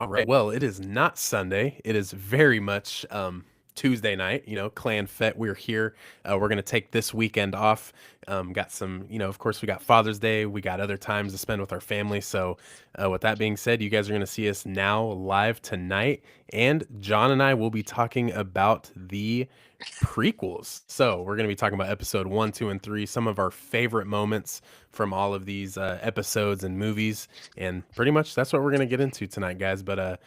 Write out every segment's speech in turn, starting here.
All right. Well, it is not Sunday. It is very much Tuesday night. Clan Fett. We're here. We're gonna take this weekend off. Got some. Of course, we got Father's Day. We got other times to spend with our family. So, with that being said, you guys are gonna see us now live tonight, and John and I will be talking about the prequels. So we're going to be talking about episode one, two, and three, some of our favorite moments from all of these episodes and movies, and pretty much that's what we're going to get into tonight, guys. But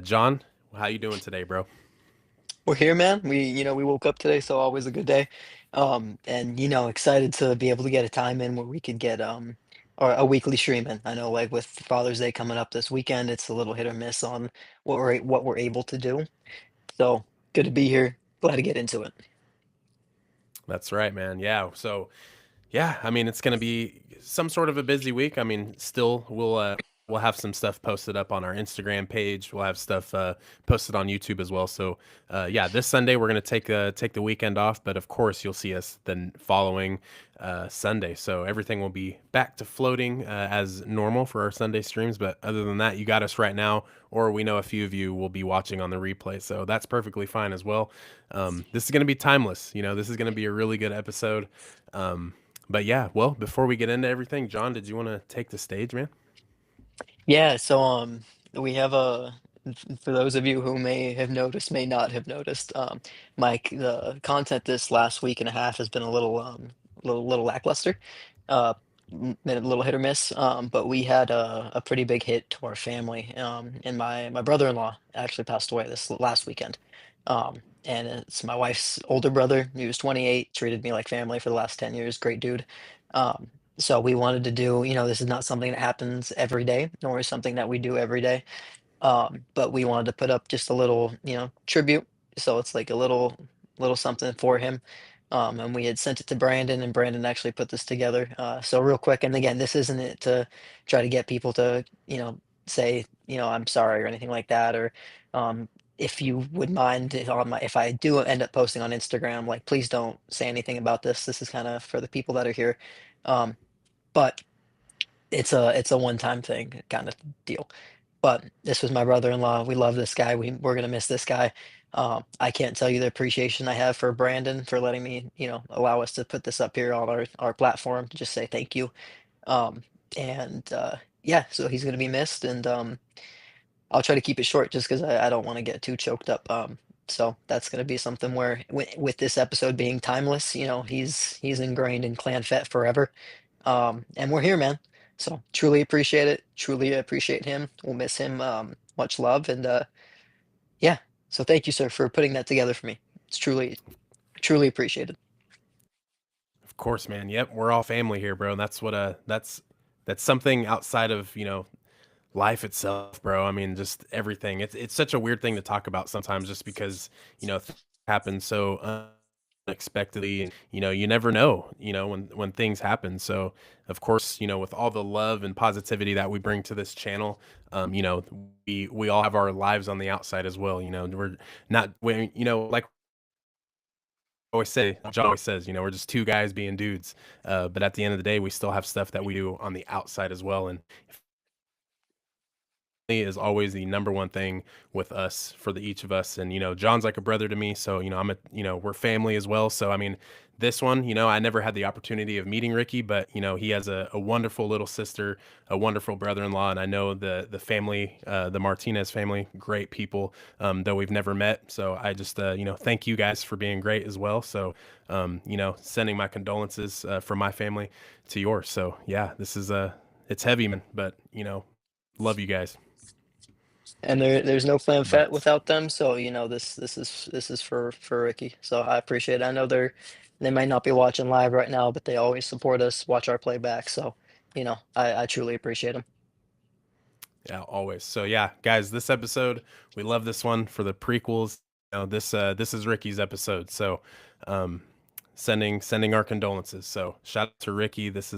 John, how you doing today, bro? We're here, man. We woke up today, so always a good day. And excited to be able to get a time in where we could get or a weekly stream in. I know like with Father's Day coming up this weekend, it's a little hit or miss on what we're able to do. So good to be here. Glad to get into it. That's right, man. Yeah. So yeah, I mean, it's going to be some sort of a busy week. I mean, still we'll have some stuff posted up on our Instagram page. We'll have stuff posted on YouTube as well. So, yeah, this Sunday we're going to take the weekend off, but of course you'll see us the following Sunday. So everything will be back to floating as normal for our Sunday streams, but other than that, you got us right now, or we know a few of you will be watching on the replay. So that's perfectly fine as well. This is going to be timeless. This is going to be a really good episode. Um, but yeah, well, before we get into everything, John, did you want to take the stage, man? Yeah, so we have for those of you who may have noticed, may not have noticed, the content this last week and a half has been a little lackluster, uh, been a little hit or miss. But we had a pretty big hit to our family. And my brother-in-law actually passed away this last weekend. And it's my wife's older brother. He was 28, treated me like family for the last 10 years. Great dude. Um, so we wanted to do, this is not something that happens every day, nor is something that we do every day. But we wanted to put up just a little, tribute. So it's like a little something for him. And we had sent it to Brandon, and Brandon actually put this together. So real quick, and again, this isn't it to try to get people to, say, I'm sorry or anything like that, or if you would mind if I do end up posting on Instagram, like please don't say anything about this. This is kind of for the people that are here. Um, but it's a one-time thing kind of deal. But this was my brother-in-law. We love this guy. We're gonna miss this guy. I can't tell you the appreciation I have for Brandon for letting me, allow us to put this up here on our platform to just say thank you. Um, and yeah, so he's gonna be missed, and I'll try to keep it short just because I don't want to get too choked up. So that's gonna be something where with this episode being timeless, he's ingrained in Clan Fett forever. And we're here, man. So truly appreciate it. Truly appreciate him. We'll miss him. Much love. And yeah. So thank you, sir, for putting that together for me. It's truly appreciated. Of course, man. Yep, we're all family here, bro. That's what that's something outside of, life itself, bro. I mean, just everything. It's such a weird thing to talk about sometimes just because, things happen so unexpectedly and you never know, when things happen. So, of course, with all the love and positivity that we bring to this channel, we all have our lives on the outside as well, we're not like always say, John always says, we're just two guys being dudes. But at the end of the day, we still have stuff that we do on the outside as well. And is always the number one thing with us for the each of us. And John's like a brother to me, so I'm a we're family as well. So I mean, this one, I never had the opportunity of meeting Ricky, but he has a wonderful little sister, a wonderful brother-in-law, and I know the family, the Martinez family, great people, though we've never met. So I just thank you guys for being great as well. So sending my condolences from my family to yours. So yeah, this is it's heavy, man, but love you guys. And there's no Clan Fett But without them. So this is for Ricky. So I appreciate it. I know they might not be watching live right now, but they always support us, watch our playback. So I truly appreciate them. yeah, always. So yeah, guys, this episode, we love this one for the prequels. This is Ricky's episode. So um sending our condolences. So shout out to Ricky. This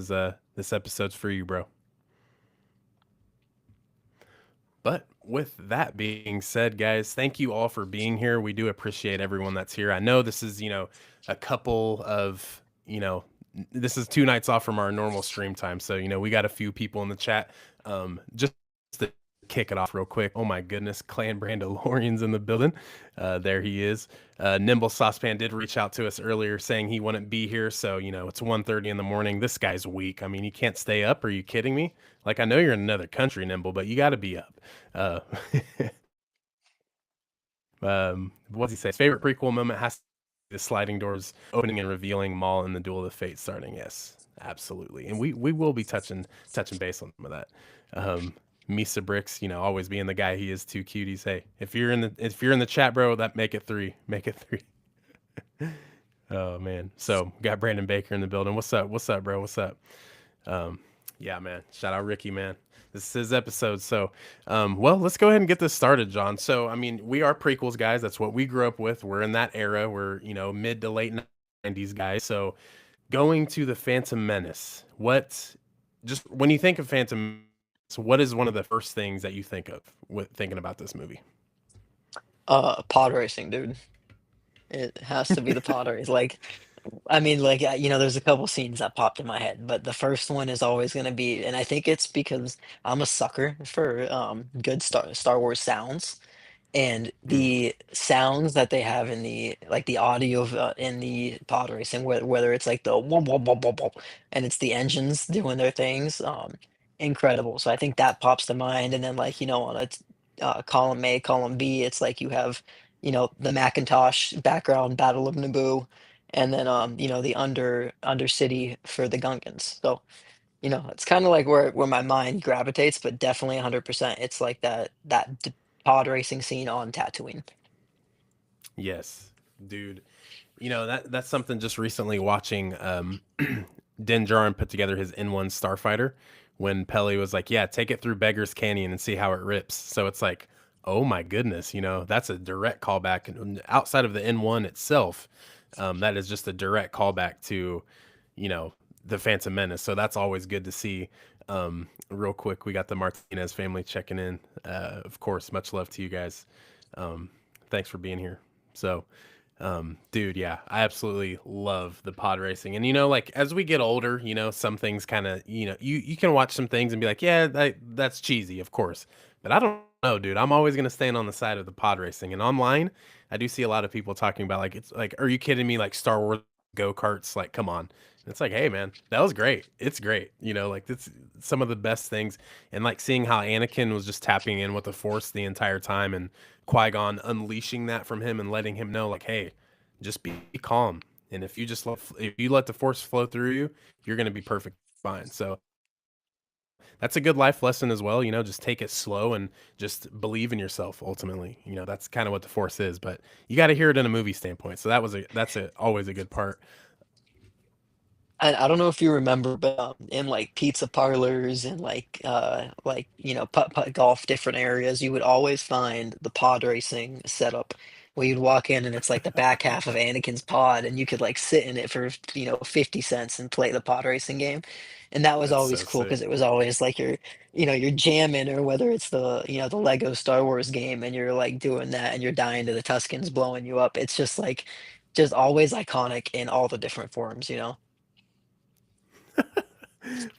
episode's for you, bro. But with that being said, guys, thank you all for being here. We do appreciate everyone that's here. I know this is, a couple of, this is two nights off from our normal stream time. So, we got a few people in the chat. Just to kick it off real quick. Oh my goodness, Clan Brandalorian's in the building. There he is. Nimble Saucepan did reach out to us earlier saying he wouldn't be here. So, it's 1:30 in the morning. This guy's weak. I mean, you can't stay up. Are you kidding me? Like, I know you're in another country, Nimble, but you got to be up. Uh, what's he say? His favorite prequel moment has to be the sliding doors opening and revealing Maul and the Duel of Fate starting. Yes, absolutely. And we will be touching base on some of that. Um, Misa Bricks, always being the guy he is, too cuties. Hey, if you're in the chat, bro, that make it three. Make it three. Oh man. So got Brandon Baker in the building. What's up? What's up, bro? What's up? Um, yeah, man. Shout out Ricky, man. This is his episode. So, well, let's go ahead and get this started, John. So, I mean, we are prequels guys. That's what we grew up with. We're in that era. We're, mid to late 90s guys. So, going to the Phantom Menace, just when you think of Phantom Menace, what is one of the first things that you think of with thinking about this movie? Pod racing, dude. It has to be the pod race. Like, I mean, like, there's a couple scenes that popped in my head, but the first one is always gonna be, and I think it's because I'm a sucker for good Star Wars sounds. And Mm, the sounds that they have in the like the audio of, in the pod racing, whether it's like the whoop, whoop, whoop, whoop, whoop, and it's the engines doing their things, incredible. So I think that pops to mind. And then like on a column A, column B, it's like you have the Macintosh background Battle of Naboo, and then the Undercity for the Gungans. So it's kind of like where my mind gravitates, but definitely 100%. It's like that pod racing scene on Tatooine. yes, dude. That's something just recently watching Din Djarin put together his N1 Starfighter when Peli was like, "Yeah, take it through Beggar's Canyon and see how it rips." So it's like, oh my goodness, that's a direct callback. And outside of the N1 itself, that is just a direct callback to, you know, the Phantom Menace. So that's always good to see. Real quick, we got the Martinez family checking in. Of course, much love to you guys. Um, thanks for being here. So, dude, yeah, I absolutely love the pod racing. And like as we get older, some things kind of, you can watch some things and be like, yeah, that's cheesy, of course. But I don't know, dude. I'm always gonna stand on the side of the pod racing. And online, I do see a lot of people talking about like it's like, are you kidding me? Like Star Wars go karts, like come on. And it's like, hey man, that was great. It's great. Like it's some of the best things. And like seeing how Anakin was just tapping in with the Force the entire time, and Qui-Gon unleashing that from him and letting him know, like, hey, just be calm. And if you let the Force flow through you, you're gonna be perfect fine. So that's a good life lesson as well. Just take it slow and just believe in yourself. Ultimately, that's kind of what the Force is. But you got to hear it in a movie standpoint. So that's always a good part. I don't know if you remember, but in like pizza parlors and like putt golf different areas, you would always find the pod racing setup where you'd walk in and it's like the back half of Anakin's pod, and you could like sit in it for 50 cents and play the pod racing game. And that was That's always so cool sick. because it was always like you're jamming, or whether it's the Lego Star Wars game and you're like doing that and you're dying to the Tuscans blowing you up. It's just like just always iconic in all the different forms.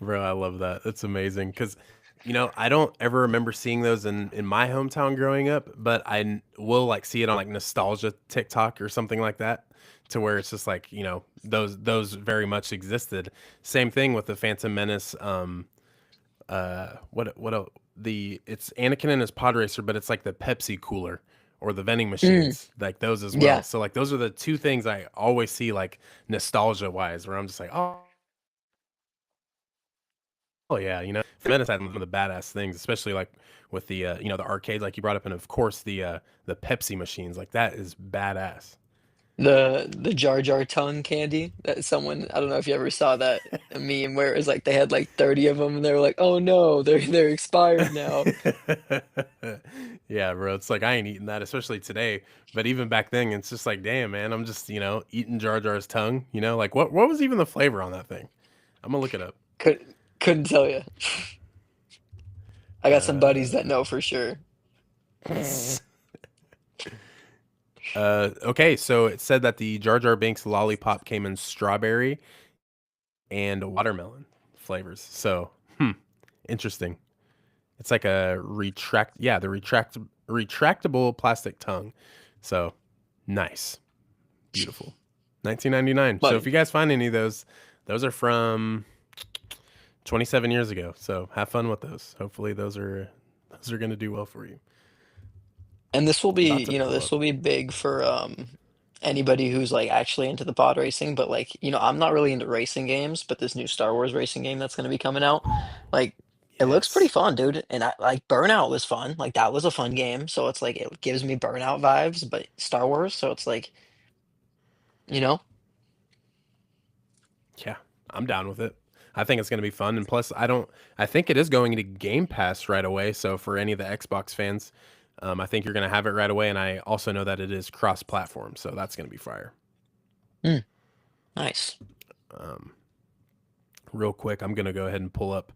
Bro, I love that. That's amazing because, I don't ever remember seeing those in my hometown growing up, but will like see it on like nostalgia TikTok or something like that, to where it's just like, those very much existed. Same thing with the Phantom Menace. It's Anakin and his pod racer, but it's like the Pepsi cooler or the vending Mm, machines, like those as well. yeah. So like those are the two things I always see like nostalgia wise, where I'm just like, oh yeah, Venice had one of the badass things, especially like with the arcades, like you brought up, and of course the Pepsi machines, like that is badass. The Jar Jar tongue candy that someone, I don't know if you ever saw that meme where it was like they had like 30 of them and they were like, "Oh no, they're expired now." Yeah, bro, it's like I ain't eating that, especially today. But even back then, it's just like, damn, man, I'm just eating Jar Jar's tongue. Like what was even the flavor on that thing? I'm gonna look it up. Couldn't tell you. I got some buddies that Uh, know for sure. okay, so it said that the Jar Jar Binks lollipop came in strawberry and watermelon flavors. So, interesting. It's like a retractable plastic tongue. So nice, beautiful. 1999. So if But you guys find any of those are from 27 years ago. So have fun with those. Hopefully those are going to do well for you. and this will I'm be, about to pull this up. will be big for anybody who's like actually into the pod racing, but like, I'm not really into racing games, but this new Star Wars racing game that's going to be coming out, like it looks pretty Yes. fun, dude. And I like Burnout was fun. Like that was a fun game. So it's like it gives me Burnout vibes, but Star Wars, so it's like, you know, Yeah, I'm down with it. I think it's going to be fun, and plus, I think it is going to Game Pass right away. So for any of the Xbox fans, I think you're going to have it right away. And I also know that it is cross-platform, so that's going to be fire. mm, nice. Um, Real quick, I'm going to go ahead and pull up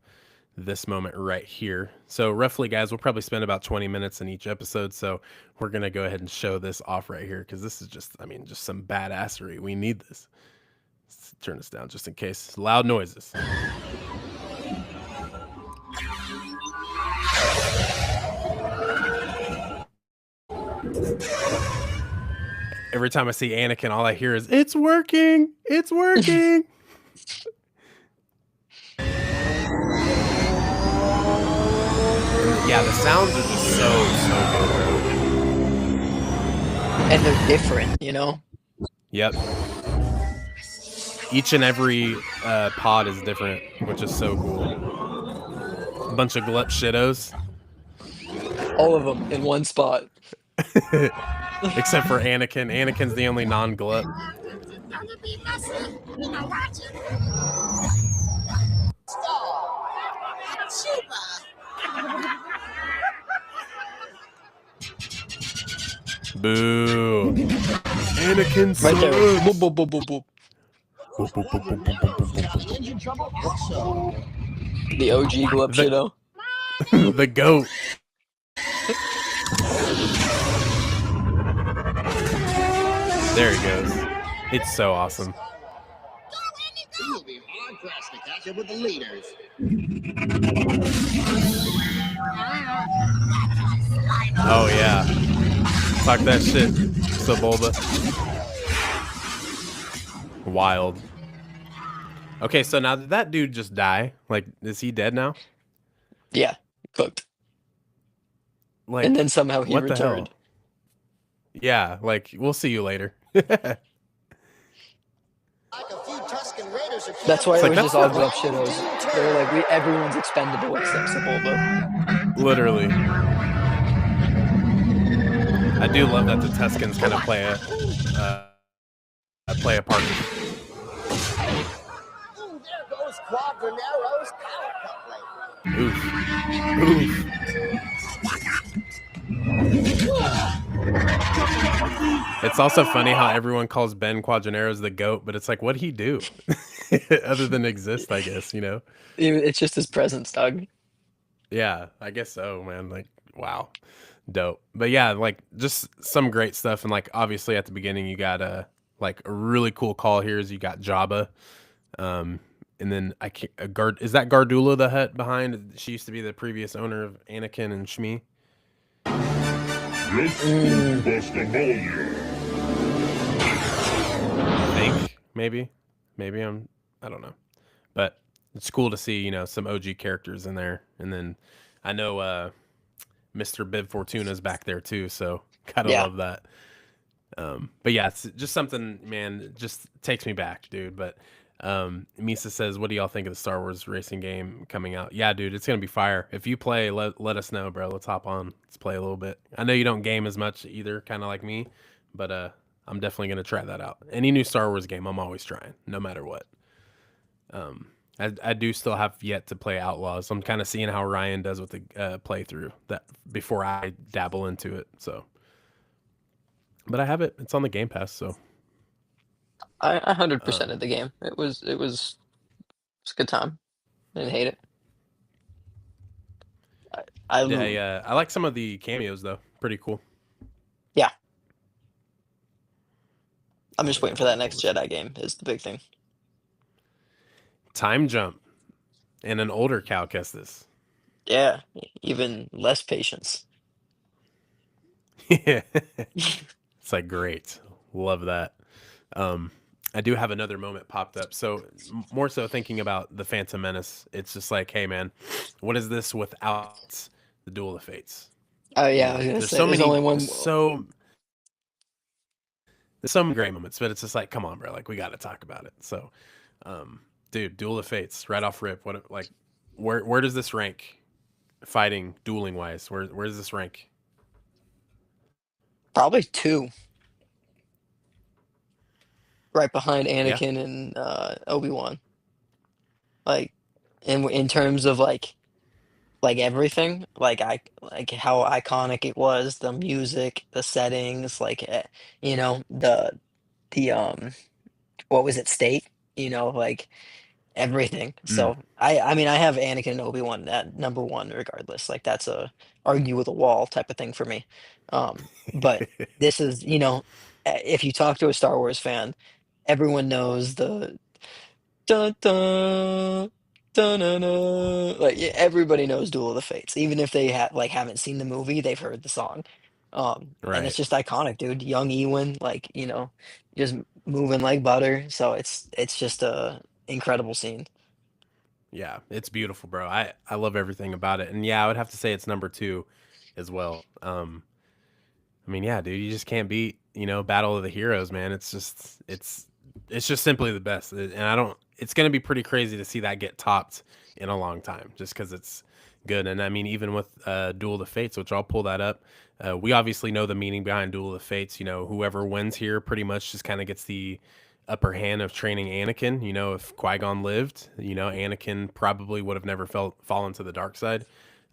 this moment right here. So roughly, guys, we'll probably spend about 20 minutes in each episode. So we're going to go ahead and show this off right here because this is just, I mean, just some badassery. We need this. Let's turn this down just in case. Loud noises. Every time I see Anakin, all I hear is, "It's working! It's working!" Yeah, the sounds are just so And they're different, good. Yep. Each and every pod is different, which is so cool. A bunch of glup shittos. All of them in one spot. Except for Anakin. Anakin's the only non-glup. Boo. Anakin Right there. sucks. Boop, boop, boop, boop, boop. The OG Glup Shitto. The goat. There he goes. It's so awesome. You'll be hard pressed to catch up with the leaders. Oh yeah. Talk that shit, Sebulba. Wild. Okay, so now did that dude just die? Like, is he dead now? Yeah, cooked. Like, And then somehow he what the hell? returned. Yeah, like, we'll see you later. Like a few Tuscan Raiders are That's why It's it like, was just that's all not- Glup Shittos. They were like, everyone's expendable except Sebulba. Literally. I do love that the Tuscans kind of play a part. Ooh, there goes Quadranero's power coupling. Oof. It's also funny how everyone calls Ben Quadraneros the GOAT, but it's like, what'd he do? Other than exist, I guess, It's just his presence, dog. Yeah, I guess so, man. Like, wow. Dope. But yeah, like just some great stuff. And like obviously at the beginning you got a really cool call here is you got Jabba. And then I can't is that Gardula the Hutt behind? She used to be the previous owner of Anakin and Shmi. I think maybe I don't know. But it's cool to see, some OG characters in there. And then I know Mr. Bib Fortuna's back there too, so gotta Yeah. love that. But yeah, it's just something, man, it just takes me back, dude. But Misa says, what do y'all think of the Star Wars racing game coming out? Yeah, dude, it's gonna be fire. If you play, let us know, bro. Let's hop on. Let's play a little bit. I know you don't game as much either, kind of like me, but I'm definitely gonna try that out. Any new Star Wars game, I'm always trying, no matter what. I do still have yet to play Outlaws. I'm kind of seeing how Ryan does with the playthrough that before I dabble into it. So, but I have it. It's on the Game Pass. So I 100% of the game. It was a good time. I didn't hate it. yeah, I like some of the cameos though. Pretty cool. Yeah. I'm just waiting for that next Jedi game is the big thing. Time jump and an older Cal Kestis. Yeah, even less patience. Yeah. It's like great. Love that. Um, I do have another moment popped up. So more so thinking about the Phantom Menace, it's just like, hey man, what is this without the Duel of Fates? Oh You yeah, I was know, gonna say there's only one. there's so many great moments, but it's just like, come on, bro, like we got to talk about it. So, um, dude, Duel of Fates, right off rip, what like, where does this rank, fighting, dueling wise? Where does this rank? Probably two, right behind Yeah. Anakin and Obi-Wan. Like in terms of like everything, like how iconic it was, the music, the settings, the what was at stake, like everything. Mm. So I mean I have Anakin and Obi-Wan at number one regardless. Like that's a argue with a wall type of thing for me. But this is, if you talk to a Star Wars fan, everyone knows the dun dun dun dun dun. Like yeah, everybody knows Duel of the Fates. Even if they haven't seen the movie, they've heard the song. And it's Right. just iconic, dude. Young Ewan, just moving like butter. So it's just a incredible scene. Yeah, it's beautiful, bro. I love everything about it, and yeah, I would have to say it's number two, as well. I mean, yeah, dude, you just can't beat, Battle of the Heroes, man. It's just simply the best. And I don't it's going to be pretty crazy to see that get topped in a long time just cuz it's good. And I mean, even with Duel of the Fates, which I'll pull that up. We obviously know the meaning behind Duel of the Fates, whoever wins here pretty much just kind of gets the upper hand of training Anakin. If Qui-Gon lived, Anakin probably would have never fallen to the dark side.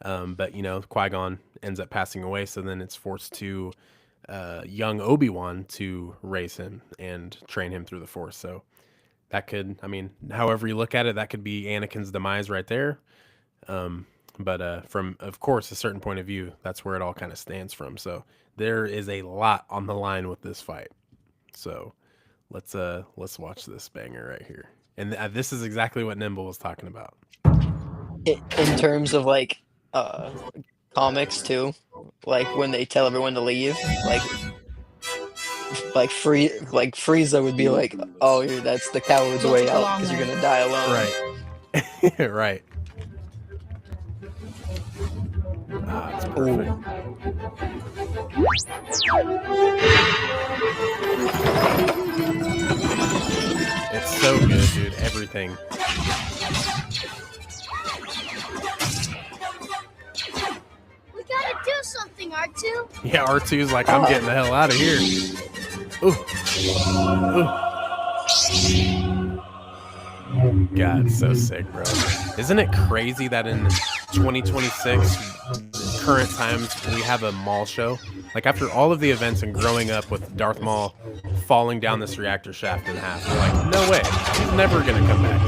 But Qui-Gon ends up passing away, so then it's forced to young Obi-Wan to raise him and train him through the Force. So that could, I mean, however you look at it, that could be Anakin's demise right there. But from, of course, a certain point of view, that's where it all kind of stands from. So there is a lot on the line with this fight. So let's watch this banger right here. And this is exactly what Nimble was talking about. In terms of uh comics too, like when they tell everyone to leave, like Frieza would be like, "Oh, that's the coward's You'll way take a out long because you're way. gonna die alone." Right. Right. Ah, it's perfect. Ooh, It's so good, dude. Everything. We gotta do something, R2. Yeah, R2's like, I'm getting the hell out of here. Ooh. Ooh. God, so sick, bro. Isn't it crazy that in 2026, current times, we have a Maul show? Like, after all of the events and growing up with Darth Maul falling down this reactor shaft in half, we're like, no way. He's never going to come back.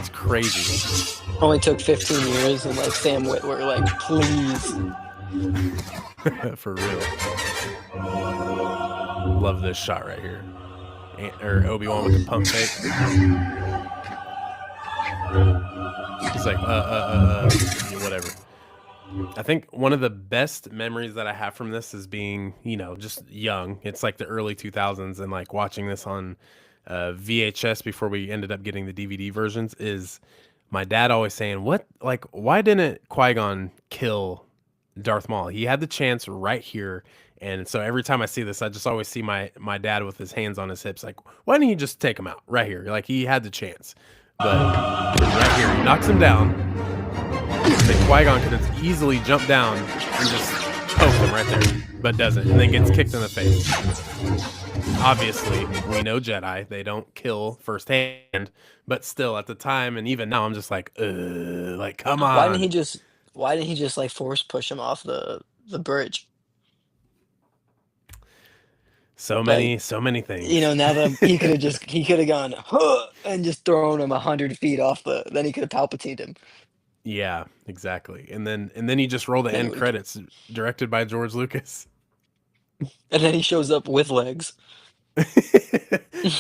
It's crazy. only took 15 years, and like Sam Witwer, like, please. For real. Love this shot right here. Or Obi-Wan with the pump fake. He's like, whatever. I think one of the best memories that I have from this is being, just young. It's like the early 2000s, and like watching this on VHS before we ended up getting the DVD versions, is my dad always saying, why didn't Qui-Gon kill Darth Maul? He had the chance right here. And so every time I see this, I just always see my dad with his hands on his hips, like, why didn't he just take him out right here? Like, he had the chance. But right here, he knocks him down. Then Qui-Gon could have easily jumped down and just poked him right there, but doesn't, and then gets kicked in the face. Obviously, we know Jedi, they don't kill firsthand, but still at the time, and even now, I'm just like, come Why didn't he on. just why didn't he just like force push him off the bridge? Like, So many things. now that he could have gone huh, and just thrown him 100 feet off then he could have Palpatined him. Yeah, exactly. And then you just roll the Then end we credits, directed by George Lucas. and then he shows up with legs.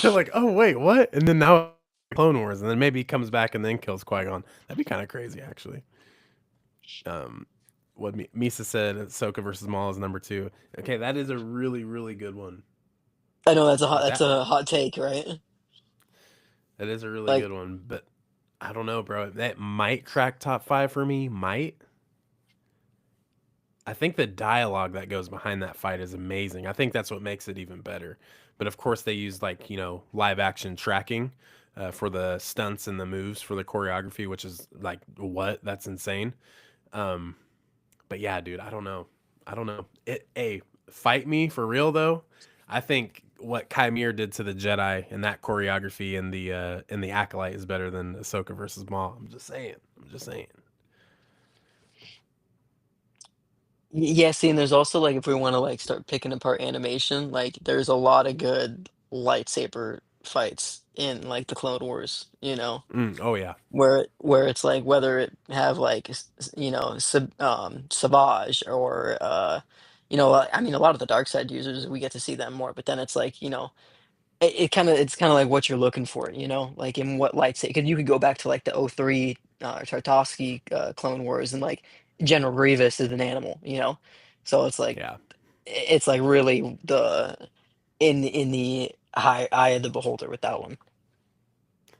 They're like, oh wait, what? And then now Clone Wars, and then maybe he comes back and then kills Qui-Gon. That'd be kind of crazy, actually. What Misa said, Ahsoka versus Maul is number 2. Okay, that is a really, really good one. I know that's That a hot take, right? that is a really Like, good one, but I don't know, bro. That might crack top 5 for me. Might. I think the dialogue that goes behind that fight is amazing. I think that's what makes it even better. But of course, they use like live action tracking for the stunts and the moves for the choreography, which is like what? That's insane. Um, but yeah, dude, I don't know. I don't know. Hey, fight me for real though. I think what Chimere did to the Jedi and that choreography in the Acolyte is better than Ahsoka versus Maul. I'm just saying. I'm just saying. yeah, see, and there's also like if we want to like start picking apart animation, like there's a lot of good lightsaber fights in like the Clone Wars, Oh yeah, where it's like whether it have like Savage or I mean a lot of the dark side users we get to see them more, but then it's like it's kind of like what you're looking for, like in what lightsaber, because you could go back to like the '03 Tartovsky Clone Wars, and like General Grievous is an animal, so it's like yeah. it's like really the in the high eye of the beholder with that one.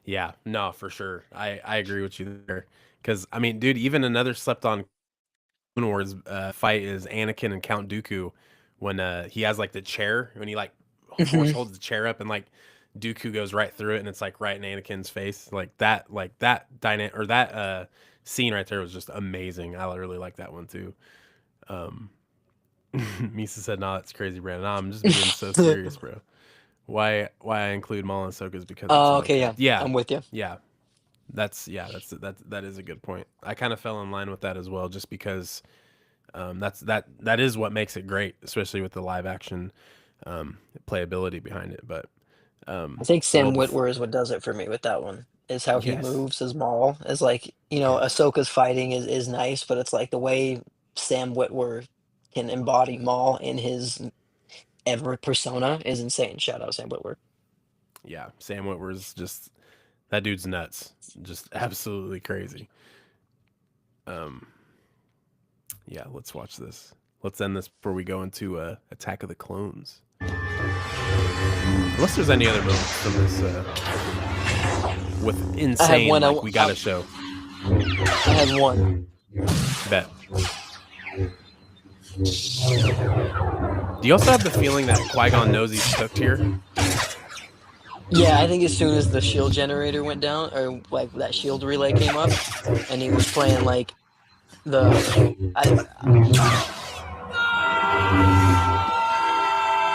Yeah, no, for sure. I agree with you there. Because I mean, dude, even another slept on Clone Wars fight is Anakin and Count Dooku when he has like the chair when he like force Hmm. holds the chair up and like Dooku goes right through it and it's like right in Anakin's face. Like that dynamic or that scene right there was just amazing. I really like that one too. Um, Misa said, "Nah, that's crazy, Brandon. Nah, I'm just being so serious, bro. Why I include Maul and Ahsoka is because it's Oh, like okay, that. yeah, Yeah, I'm with you. yeah. That is a good point. I kind of fell in line with that as well, just because that is what makes it great, especially with the live action playability behind it. But I think well, Sam Witwer is what does it for me with that one. Is how he yes, moves as Maul. Is like, yes, Ahsoka's fighting is nice, but it's like the way Sam Witwer can embody Maul in his ever persona is insane. Shout out Sam Witwer. yeah. Sam Witwer's just that dude's nuts, just absolutely crazy. Um, yeah. Let's watch this. Let's end this before we go into Attack of the Clones. Unless there's any other moments from this with I have insane, one. like we got a show. I have one. Bet. Do you also have the feeling that Qui-Gon knows he's cooked here? Yeah, I think as soon as the shield generator went down, or like that shield relay came up, and he was playing like the,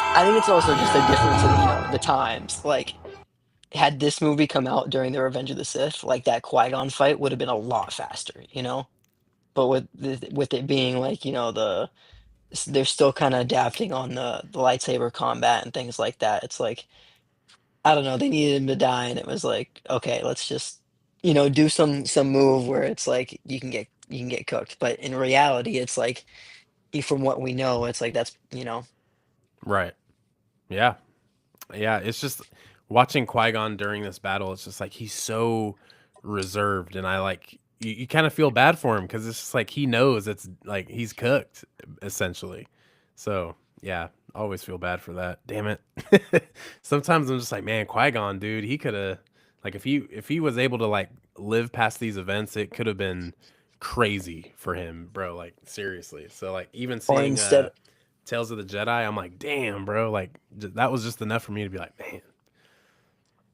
I think it's also just a difference in the times. Like, had this movie come out during the Revenge of the Sith, like that Qui-Gon fight would have been a lot faster, But with it being like they're still kind of adapting on the lightsaber combat and things like that. It's like I don't know, they needed him to die, and it was like, okay, let's just do some move where it's like you can get cooked. But in reality, it's like from what we know, it's like that's Right. Yeah. Yeah. It's just watching Qui-Gon during this battle. It's just like he's so reserved, and I like you kind of feel bad for him because it's just like he knows it's like he's cooked essentially. So yeah, always feel bad for that. Damn it. Sometimes I'm just like, man, Qui-Gon, dude, he could have like if he was able to like live past these events, it could have been crazy for him, bro. Like seriously. So like even or seeing instead Tales of the Jedi, I'm like, damn, bro, like that was just enough for me to be like, man.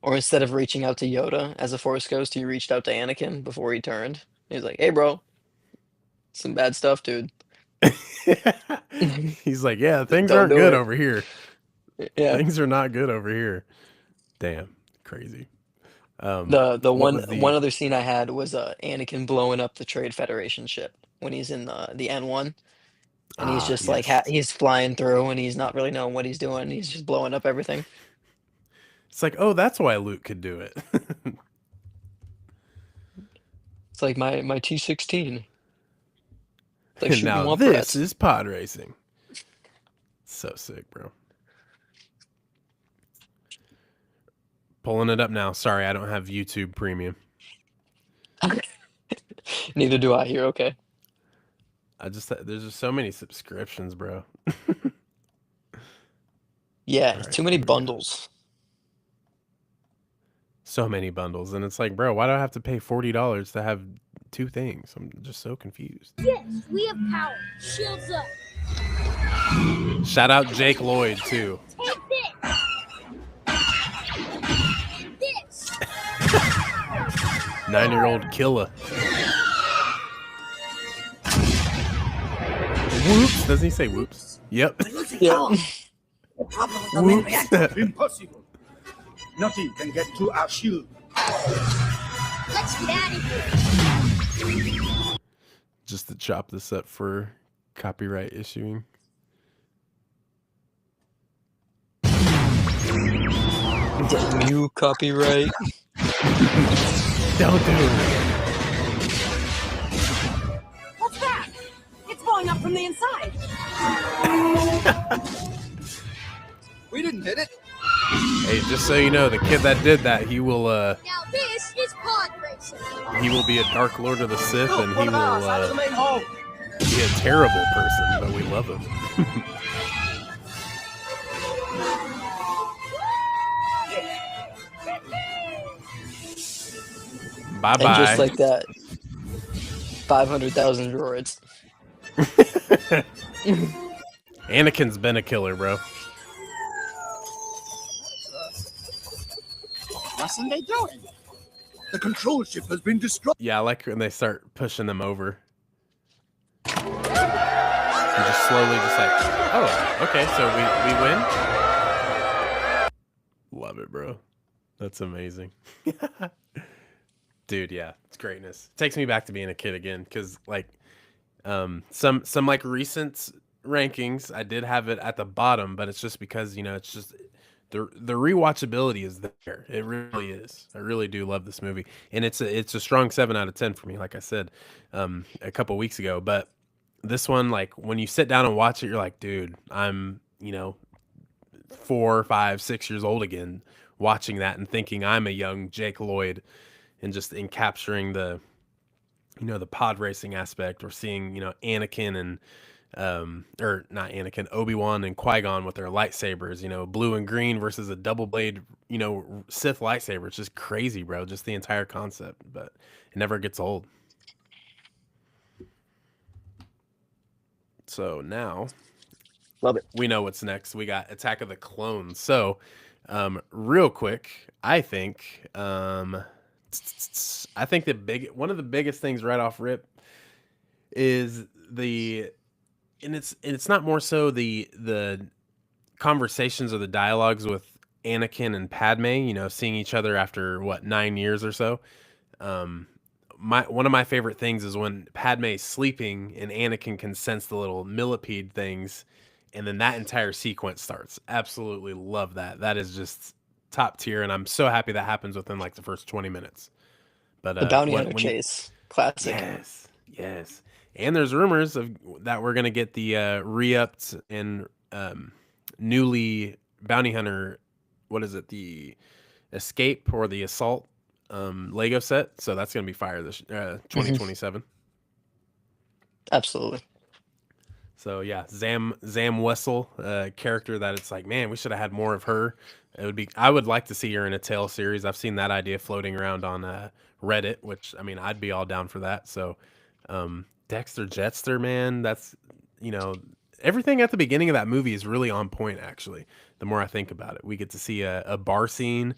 or instead of reaching out to Yoda as a Force ghost, he reached out to Anakin before he turned. He was like, "Hey, bro, some bad stuff, dude. He's like, yeah, things Don't aren't do good it." over here. Yeah. Things are not good over here. Damn, crazy. The What one was one the other scene I had was Anakin blowing up the Trade Federation ship when he's in the N1, and he's just like yes. he's flying through and he's not really knowing what he's doing. He's just blowing up everything. It's like, oh, that's why Luke could do it. It's like my T16. It's like And shooting now Womp this Rats. is pod racing. So sick, bro. Pulling it up now. Sorry, I don't have YouTube Premium. Neither do I. You're okay. there's just so many subscriptions, bro. Yeah, All right, too many here we go. bundles. So many bundles, and it's like, bro, why do I have to pay $40 to have two things? I'm just so confused. Yes, we have power. Shields up. Shout out Jake Lloyd too. Take this. 9-year-old killer. Whoops. Doesn't he say whoops? Yep. Yeah. Whoops. Impossible. Nothing can get through our shield. Let's get out of here. Just to chop this up for copyright issuing. Damn you, copyright. Don't do it. What's that? It's blowing up from the inside. We didn't hit it. Hey, just so you know, the kid that did that, he will Now this is pod racing. be a Dark Lord of the Sith, and he What about will us? How's the main hole? be a terrible person, but we love him. Bye And bye. just like that, 500,000 droids. Anakin's been a killer, bro. Mustn't they do it? The control ship has been destroyed. Yeah, I like when they start pushing them over. And just slowly, just like, oh, okay, so we win. Love it, bro. That's amazing. Dude, yeah, it's greatness. It takes me back to being a kid again, because like some like recent rankings, I did have it at the bottom, but it's just because, it's just the rewatchability is there. It really is. I really do love this movie, and it's a strong 7 out of 10 for me, like I said a couple weeks ago. But this one, like when you sit down and watch it, you're like, dude, I'm 4, 5, 6 years old again, watching that and thinking I'm a young Jake Lloyd, and just in capturing the the pod racing aspect, or seeing Anakin and or not Anakin, Obi-Wan and Qui-Gon with their lightsabers, blue and green versus a double blade, Sith lightsaber. It's just crazy, bro. Just the entire concept, but it never gets old. So now Love it. we know what's next. We got Attack of the Clones. So real quick, I think one of the biggest things right off rip is it's not more so the conversations or the dialogues with Anakin and Padme, seeing each other after 9 years or so. One of my favorite things is when Padme's sleeping and Anakin can sense the little millipede things, and then that entire sequence starts. Absolutely love that. That is just top tier, and I'm so happy that happens within like the first 20 minutes. But The bounty hunter chase. Classic. Yes. And there's rumors that we're gonna get the re-upped and newly bounty hunter. What is it? The escape or the assault Lego set. So that's gonna be fire this 2027. Absolutely. So yeah, Zam Wessel, character that it's like, man, we should have had more of her. I would like to see her in a Tale series. I've seen that idea floating around on Reddit, which I mean, I'd be all down for that. So Dexter Jetster, man, that's everything at the beginning of that movie is really on point. Actually, the more I think about it, we get to see a bar scene.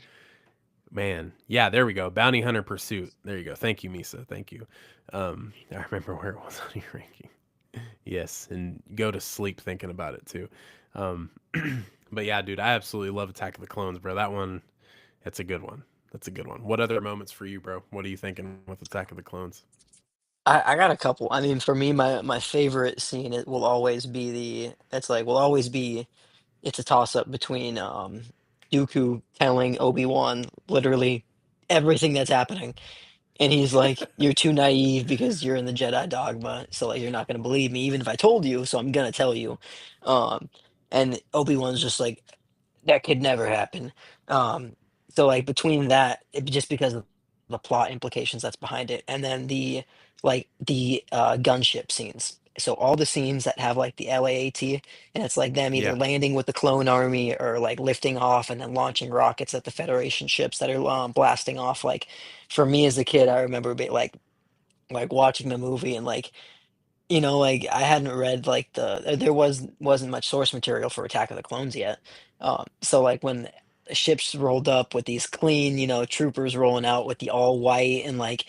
Man, yeah, there we go. Bounty Hunter Pursuit. There you go. Thank you, Misa. Thank you. I remember where it was on your ranking. Yes, and go to sleep thinking about it too. But yeah, dude, I absolutely love Attack of the Clones, bro. That one, that's a good one. That's a good one. What other moments for you, bro? What are you thinking with Attack of the Clones? I got a couple. I mean, for me, my favorite scene it will always be it's a toss up between Dooku telling Obi-Wan literally everything that's happening. And he's like, "You're too naive because you're in the Jedi dogma, so like you're not gonna believe me, even if I told you. So I'm gonna tell you." Um, and Obi-Wan's just like, "That could never happen." Um, so like between that, just because of the plot implications that's behind it, and then the gunship scenes, so all the scenes that have like the LAAT, and it's like them either Yeah. landing with the clone army or like lifting off and then launching rockets at the Federation ships that are blasting off. Like for me as a kid, I remember being like watching the movie and like like I hadn't read like there wasn't much source material for Attack of the Clones yet. So like when the ships rolled up with these clean, troopers rolling out with the all white and like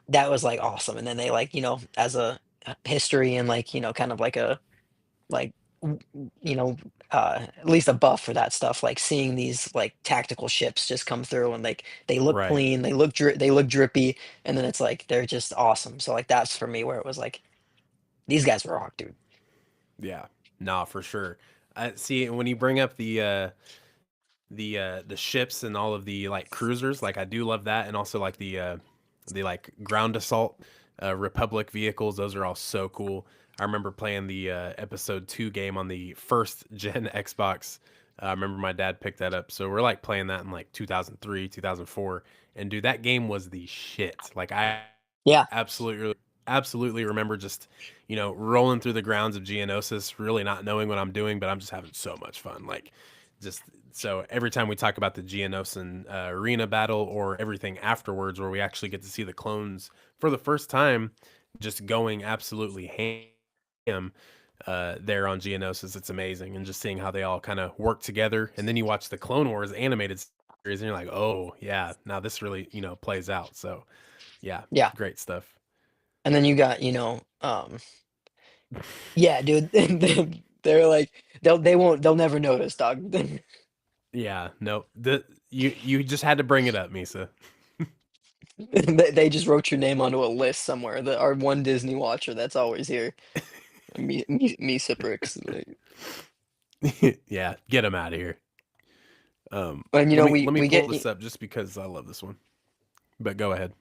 that was like awesome. And then they like, as a history and like, kind of like a like you know at least a buff for that stuff, like seeing these like tactical ships just come through and like they look Right. clean, they look drippy, and then it's like they're just awesome. So like that's for me where it was like these guys rock, dude. Yeah. Nah, for sure. I see when you bring up the ships and all of the like cruisers, like I do love that, and also like the like ground assault Republic vehicles. Those are all so cool. I remember playing the episode 2 game on the first gen Xbox. I remember my dad picked that up, so we're like playing that in like 2003, 2004, and dude, that game was the shit. Like I Yeah, absolutely remember just rolling through the grounds of Geonosis, really not knowing what I'm doing, but I'm just having so much fun. Like just so every time we talk about the Geonosis arena battle or everything afterwards, where we actually get to see the clones for the first time, just going absolutely ham there on Geonosis, it's amazing, and just seeing how they all kind of work together. And then you watch the Clone Wars animated series, and you're like, oh yeah, now this really plays out. So yeah, yeah. great stuff. And then you got yeah, dude. They're like they'll never notice, dog. Yeah, no, you just had to bring it up, Misa. They just wrote your name onto a list somewhere. Our one Disney watcher that's always here. Misa Bricks. Yeah, get him out of here. And Let me we pull get this up just because I love this one. But go ahead.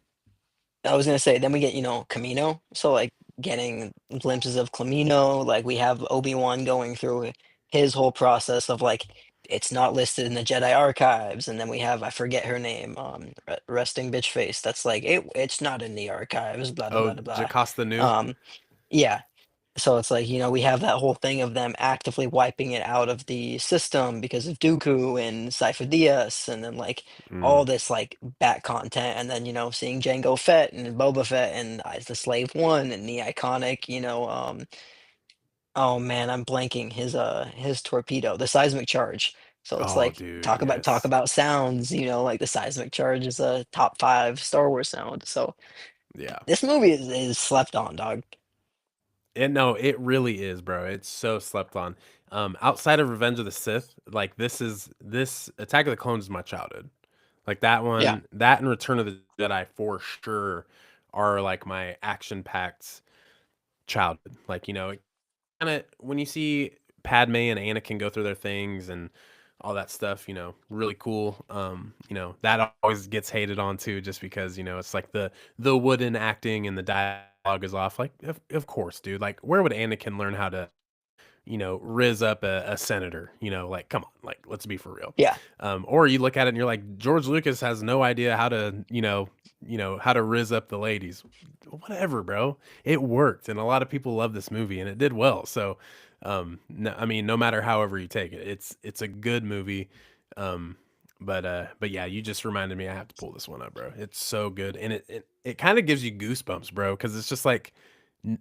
I was gonna say then we get Camino. So like getting glimpses of Camino. Like we have Obi-Wan going through his whole process of like it's not listed in the Jedi archives, and then we have I forget her name, resting bitch face. That's like it's not in the archives. Blah blah Oh, blah blah. Jocasta Nu. Um, yeah. So it's like, we have that whole thing of them actively wiping it out of the system because of Dooku and Cypher Diaz, and then like all Mm. this like back content, and then seeing Jango Fett and Boba Fett and Eyes the Slave One and the iconic, oh man, I'm blanking his torpedo, the seismic charge. So it's Oh, like dude, talk yes. about sounds, like the seismic charge is a top 5 Star Wars sound. So Yeah. this movie is slept on, dog. And no, it really is, bro. It's so slept on. Outside of Revenge of the Sith, like this Attack of the Clones is my childhood. Like that Yeah, one, that and Return of the Jedi for sure are like my action packed childhood. Like, kind of when you see Padme and Anakin go through their things and all that stuff, really cool. That always gets hated on too, just because it's like the wooden acting and the dialogue is off. Like, of course, dude. Like, where would Anakin learn how to riz up a senator? Like, come on, like, let's be for real. yeah, Or you look at it and you're like, George Lucas has no idea how to, how to riz up the ladies. Whatever, bro. It worked, and a lot of people love this movie, and it did well. So, no, I mean, no matter however you take it, it's a good movie. But yeah, you just reminded me I have to pull this one up, bro. It's so good, and it kind of gives you goosebumps, bro, because it's just like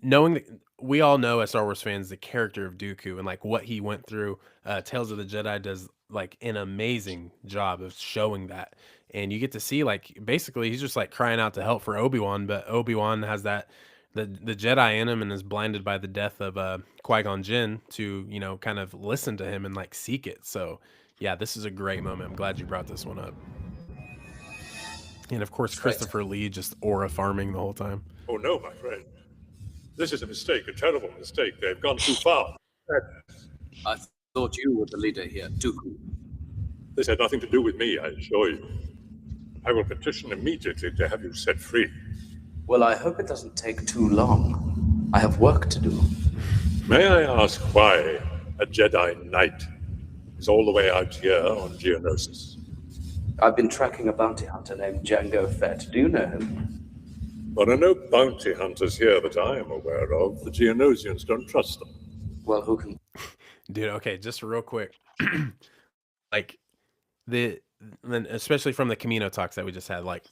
knowing that we all know as Star Wars fans the character of Dooku and like what he went through. Tales of the Jedi does like an amazing job of showing that, and you get to see like basically he's just like crying out to help for Obi-Wan, but Obi-Wan has that the Jedi in him and is blinded by the death of Qui-Gon Jinn to kind of listen to him and like seek it. So yeah, this is a great moment. I'm glad you brought this one up. And of course, Christopher Lee just aura farming the whole time. Oh no, my friend. This is a mistake, a terrible mistake. They've gone too far. I thought you were the leader here, Dooku. This had nothing to do with me, I assure you. I will petition immediately to have you set free. Well, I hope it doesn't take too long. I have work to do. May I ask why a Jedi Knight is all the way out here on Geonosis? I've been tracking a bounty hunter named Jango Fett. Do you know him? There are no bounty hunters here that I am aware of. The Geonosians don't trust them. Well, who can... Dude, okay, just real quick. Like then especially from the Camino talks that we just had, like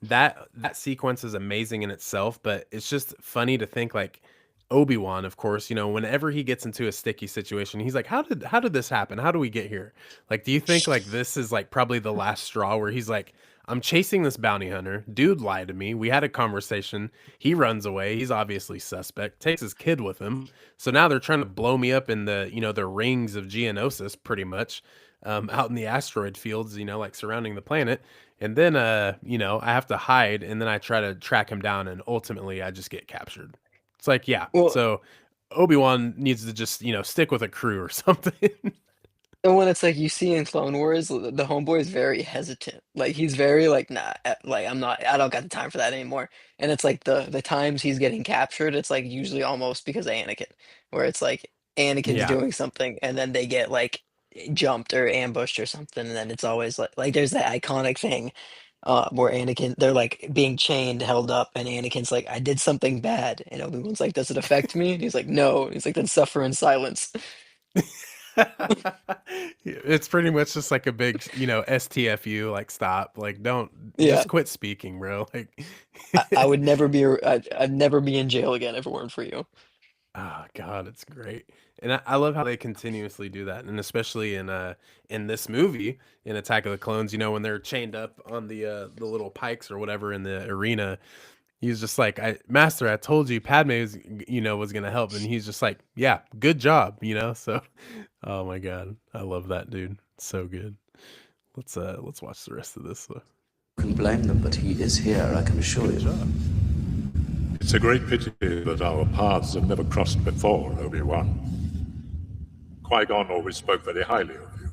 that sequence is amazing in itself, but it's just funny to think like Obi-Wan, of course, whenever he gets into a sticky situation, he's like, how did this happen? How do we get here? Like, do you think like this is like probably the last straw where he's like, I'm chasing this bounty hunter. Dude lied to me. We had a conversation. He runs away. He's obviously suspect. Takes his kid with him. So now they're trying to blow me up in the, the rings of Geonosis, pretty much, out in the asteroid fields, like surrounding the planet. And then, I have to hide, and then I try to track him down, and ultimately I just get captured. It's like, yeah. Well, So Obi-Wan needs to just, stick with a crew or something. and when it's like you see in Clone Wars, the homeboy is very hesitant. Like he's very like, nah, like I don't got the time for that anymore. And it's like the times he's getting captured, it's like usually almost because of Anakin, where it's like Anakin's Yeah. doing something and then they get like jumped or ambushed or something, and then it's always like there's that iconic thing where they're like being chained, held up, and Anakin's like, I did something bad, and Obi-Wan's like, does it affect me? And he's like, no. He's like, then suffer in silence. It's pretty much just like a big, STFU, like stop, like don't Yeah. just quit speaking, bro. Like I would never be I'd never be in jail again if it weren't for you. oh God, it's great. And I love how they continuously do that. And especially in this movie, in Attack of the Clones, when they're chained up on the little pikes or whatever in the arena, he's just like, Master, I told you Padme was gonna help. And he's just like, yeah, good job, So oh my God. I love that dude. So good. Let's watch the rest of this though. can blame them, but he is here, I can assure Good you. job. It's a great pity that our paths have never crossed before, Obi-Wan. Qui-Gon always spoke very highly of you.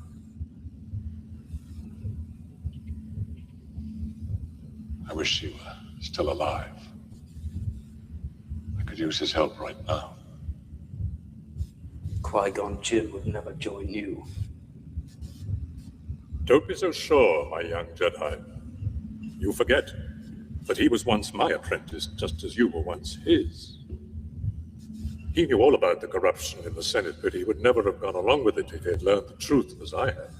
I wish he were still alive. I could use his help right now. Qui-Gon Jinn would never join you. Don't be so sure, my young Jedi. You forget that he was once my apprentice, just as you were once his. He knew all about the corruption in the Senate, but he would never have gone along with it if he had learned the truth as I have.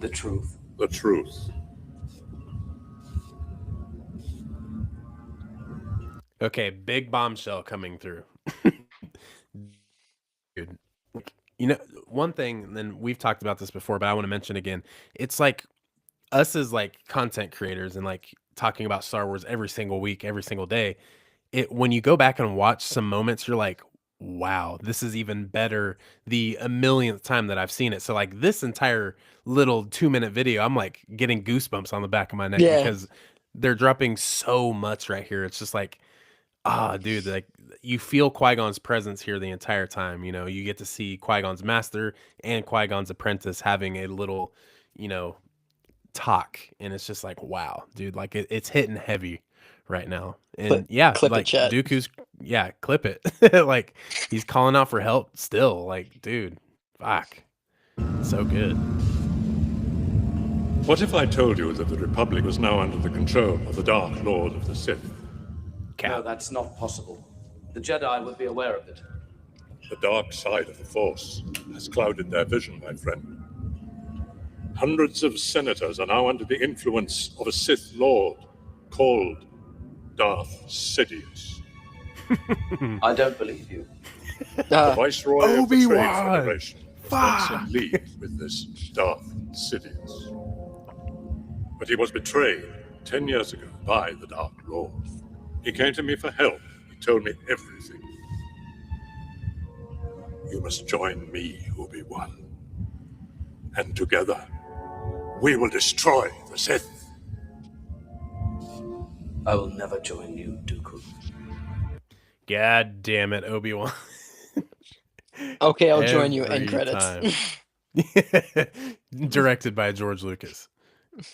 The truth. The truth. Okay, big bombshell coming through. Dude, one thing, and then we've talked about this before, but I want to mention again. It's like us as like content creators and like talking about Star Wars every single week, every single day. When you go back and watch some moments, you're like, wow, this is even better the a millionth time that I've seen it. So like this entire little 2-minute video, I'm like getting goosebumps on the back of my neck Yeah. because they're dropping so much right here. It's just like, dude, like you feel Qui-Gon's presence here the entire time. You get to see Qui-Gon's master and Qui-Gon's apprentice having a little, talk, and it's just like, wow, dude, like it's hitting heavy right now. And clip it, like chat. Dooku's, clip it. Like he's calling out for help still. Like, dude, fuck, so good. What if I told you that the Republic was now under the control of the Dark Lord of the Sith? No, that's not possible. The Jedi would be aware of it. The dark side of the Force has clouded their vision, my friend. Hundreds of senators are now under the influence of a Sith Lord called Darth Sidious. I don't believe you. The Viceroy of the Trade Obi-Wan! Federation was once in league with this Darth Sidious. But he was betrayed 10 years ago by the Dark Lord. He came to me for help. He told me everything. You must join me, Obi-Wan. And together, we will destroy the Sith. I will never join you, Dooku. God damn it, Obi-Wan. Okay, I'll join you. End Every credits. time. Directed by George Lucas.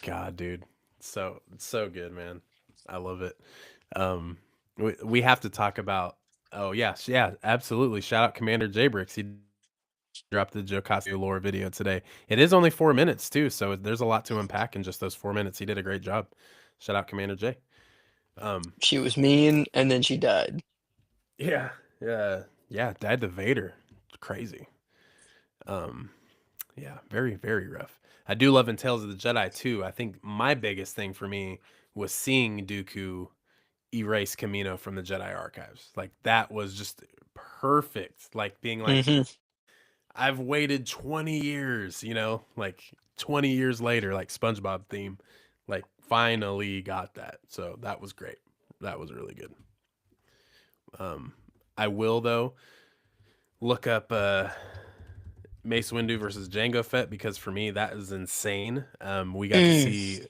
God, dude. So good, man. I love it. We have to talk about, yes, yeah, absolutely. Shout out Commander Jbrix. He dropped the Jocasio lore video today. It is only 4 minutes too, so there's a lot to unpack in just those 4 minutes. He did a great job. Shout out Commander J. She was mean, and then she died. Yeah, yeah, died to Vader. Crazy. Um, yeah, very, very rough. I do love in Tales of the Jedi too. I think my biggest thing for me was seeing Dooku erase Camino from the Jedi archives. Like that was just perfect. Like being like, Hmm. I've waited 20 years, like 20 years later, like SpongeBob theme, like finally got that. So that was great. That was really good. Um, I will though look up Mace Windu versus Jango Fett because for me that is insane. We got to see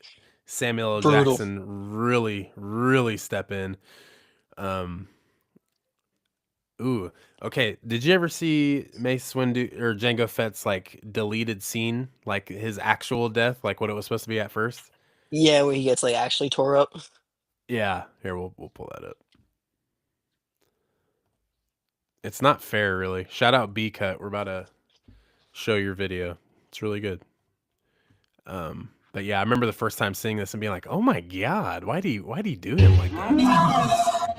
Samuel L. Brutal. Jackson really, really step in. Um, ooh, okay. Did you ever see Mace Windu or Jango Fett's like deleted scene, like his actual death, like what it was supposed to be at first? Yeah, where he gets like actually tore up. Yeah, here we'll pull that up. It's not fair, really. Shout out B Cut. We're about to show your video. It's really good. But yeah, I remember the first time seeing this and being like, "Oh my god, why do you do him like that?"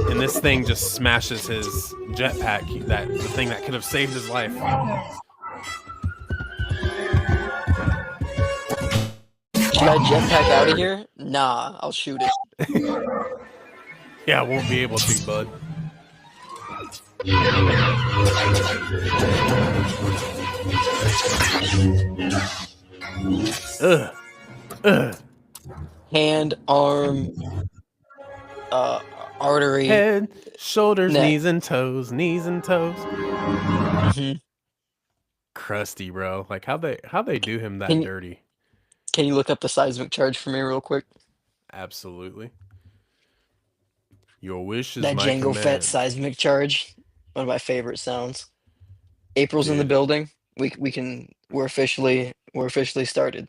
And this thing just smashes his jetpack. That the thing that could have saved his life. Should I jetpack out of here? Nah, I'll shoot it. Yeah, won't be able to, bud. Ugh. Ugh. Hand, arm, uh, artery, Head, shoulders, neck. knees and toes, knees and toes. Hmm. Crusty, bro. Like how they do him that Can dirty. can you look up the seismic charge for me real quick? Absolutely. Your wish is That my Jango Fett command. seismic charge, one of my favorite sounds. April's in the Dude. building. We're officially started.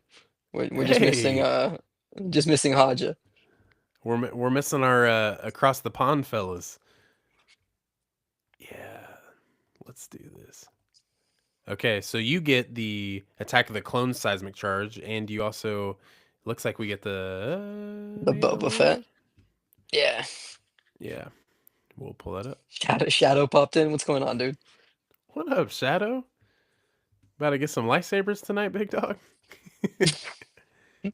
We're Hey. just missing Haja. We're missing our across the pond fellas. Yeah. Let's do this. Okay, so you get the Attack of the Clones seismic charge, and you also looks like we get the The Boba Fett. Mandalorian. Yeah. Yeah, we'll pull that up. Shadow popped in. What's going on, dude? What up, Shadow? About to get some lightsabers tonight, big dog. I'm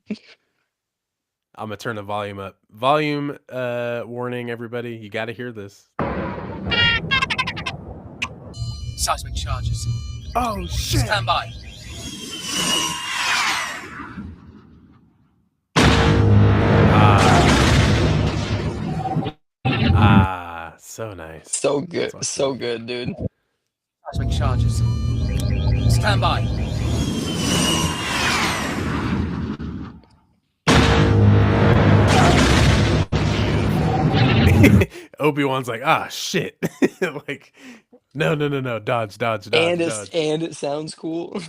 gonna turn the volume up. Volume warning, everybody. You got to hear this. Seismic charges. Oh shit! Stand by. So nice. So good. That's So awesome. good, dude. Seismic charges. Stand by. Obi-Wan's like, shit. Like, no, dodge, And dodge. it sounds cool.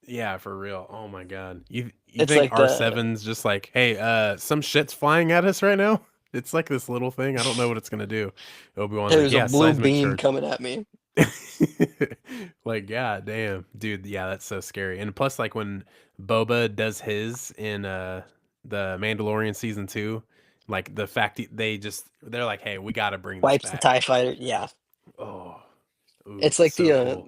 Yeah, for real. Oh my god. You It's think like the R7's just like, hey, some shit's flying at us right now? It's like this little thing. I don't know what it's gonna do. Obi-Wan's like, there's a yeah, blue seismic beam charge. coming at me. Like, god damn. Dude, yeah, that's so scary. And plus, like when Boba does his in the Mandalorian season 2, like the fact they're like, hey, we gotta bring this Wipes the back. TIE fighter. Yeah. Oh, ooh, It's like so cool.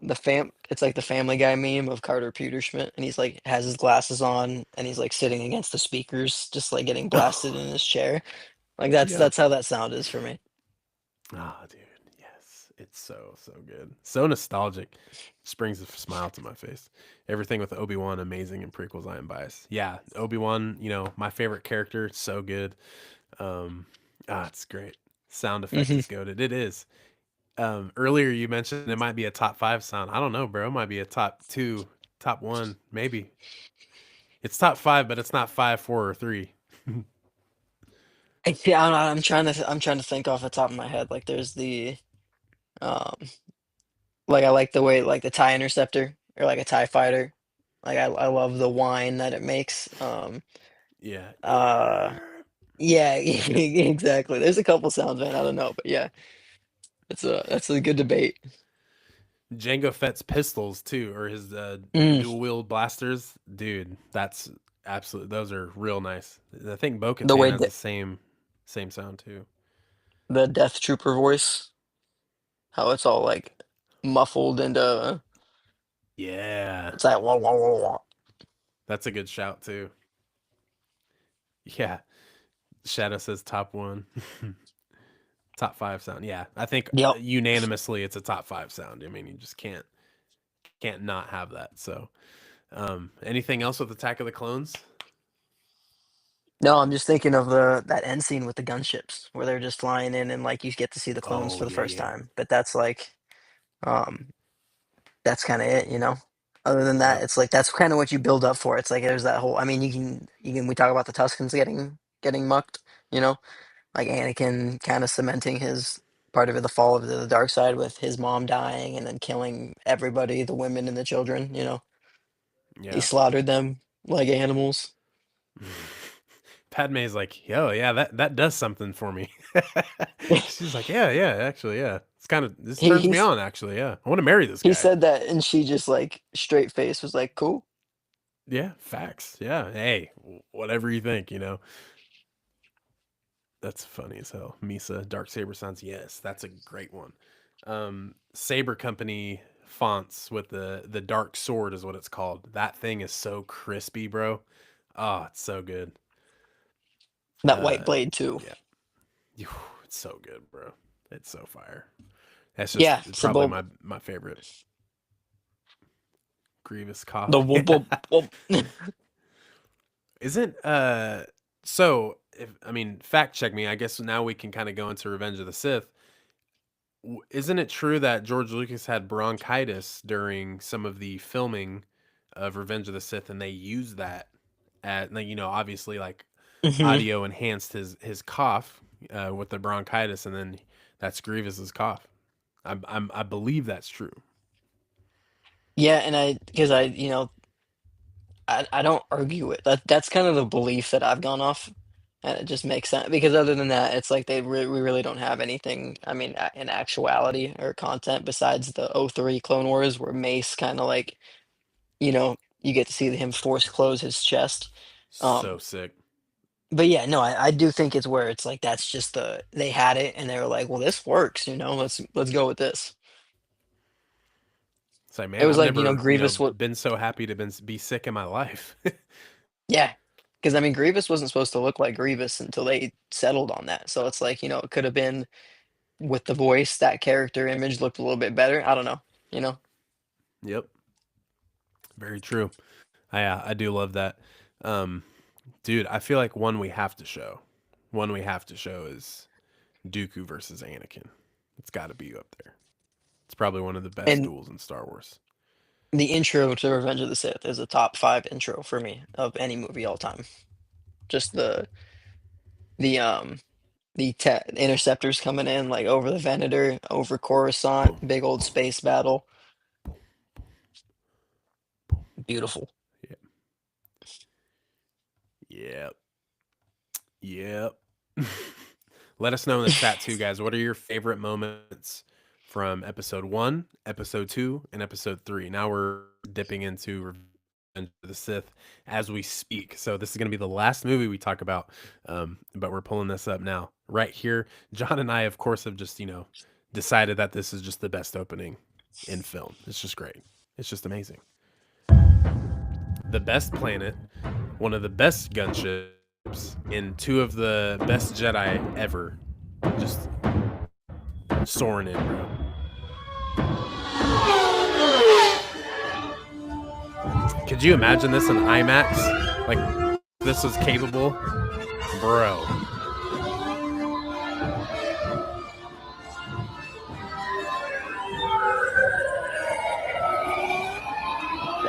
it's like the Family Guy meme of Carter Peterschmidt, and he's like has his glasses on, and he's like sitting against the speakers, just like getting blasted in his chair. Like Yep. that's how that sound is for me. Ah, dude, yes, it's so good, so nostalgic. Just brings a smile to my face. Everything with Obi-Wan amazing, and prequels I am biased. Yeah, Obi-Wan, my favorite character, so good. It's great. Sound effect Hmm. is goated. It is. Earlier you mentioned it might be a top 5 sound. I don't know, bro. It might be a top 2, top 1, maybe. It's top 5, but it's not 5, 4, or 3. Yeah, I'm trying to think off the top of my head. Like there's the um like I like the way like the TIE interceptor or like a TIE fighter. Like I love the whine that it makes. Yeah. Uh yeah, exactly. There's a couple sounds, man. I don't know, but yeah, that's a good debate. Jango Fett's pistols too, or his Mm, dual wield blasters, dude. That's absolutely. Those are real nice. I think the Bo-Katan way has that the same sound too. the Death Trooper voice, how it's all like muffled into Yeah, it's like wah, wah, wah, wah. that's a good shout too. Yeah, Shadow says top one, top five sound. Yeah, I think Yep. unanimously it's a top five sound. I mean, you just can't not have that. So, anything else with Attack of the Clones? No, I'm just thinking of that end scene with the gunships where they're just flying in and like you get to see the clones Oh for the yeah, first yeah. time. But that's like um that's kind of it, you know. Other than that, Yep. it's like that's kind of what you build up for. It's like there's that whole. I mean, we talk about the Tuscans getting mucked, you know, like Anakin kind of cementing his part of it, the fall of the dark side with his mom dying and then killing everybody, the women and the children. You know, he Yeah. slaughtered them like animals. Padme's like, yo, yeah, that does something for me. She's like, yeah, yeah, actually, yeah. It's kind of this he turns me he's on, actually, yeah. I want to marry this he guy. said that, and she just like straight face was like, "Cool." Yeah, facts. Yeah. Hey, whatever you think, you know. That's funny as hell. Misa, Dark Saber Sons, yes, that's a great one. Saber Company fonts with the dark sword is what it's called. That thing is so crispy, bro. Oh, it's so good. That white Uh blade too. yeah. Phew, it's so good, bro. It's so fire. That's just Yeah, probably Sabot. my favorite. Grievous The coughing. whoop whoop whoop. Isn't so if I mean fact check me. I guess now we can kind of go into Revenge of the Sith. Isn't it true that George Lucas had bronchitis during some of the filming of Revenge of the Sith, and they used that at like, you know, obviously like Hmm. audio enhanced his cough with the bronchitis, and then that's Grievous's cough. I believe that's true. Yeah, and because I don't argue it. That's kind of the belief that I've gone off, and it just makes sense because other than that, it's like we really don't have anything. I mean, in actuality or content besides the '03 Clone Wars, where Mace kind of like you get to see him force close his chest. So Um, sick. but yeah, no, I do think it's where it's like that's just they had it and they were like, well, this works, let's go with this. It's like, It man, was I've like never, you know, Grievous. What? been so happy to be sick in my life. Yeah, because I mean, Grievous wasn't supposed to look like Grievous until they settled on that. So it's like, it could have been with the voice, that character image looked a little bit better. I don't know, you know? Yep, very true. I do love that. Um, dude, I feel like one we have to show is Dooku versus Anakin. It's got to be up there. It's probably one of the best And duels in Star Wars. the intro to Revenge of the Sith is a top five intro for me of any movie all time. Just the interceptors coming in like over the Venator, over Coruscant, Boom, big old boom, space battle. boom, Beautiful. Yep, yep, yep. Let us know in the chat too, guys. What are your favorite moments from episode 1, episode 2, and episode 3? Now we're dipping into Revenge of the Sith as we speak. So this is going to be the last movie we talk about, but we're pulling this up now. Right here, John and I, of course, have just, decided that this is just the best opening in film. It's just great. It's just amazing. The best planet, one of the best gunships, and two of the best Jedi ever just soaring in, bro. Could you imagine this in IMAX? Like, this was capable? Bro.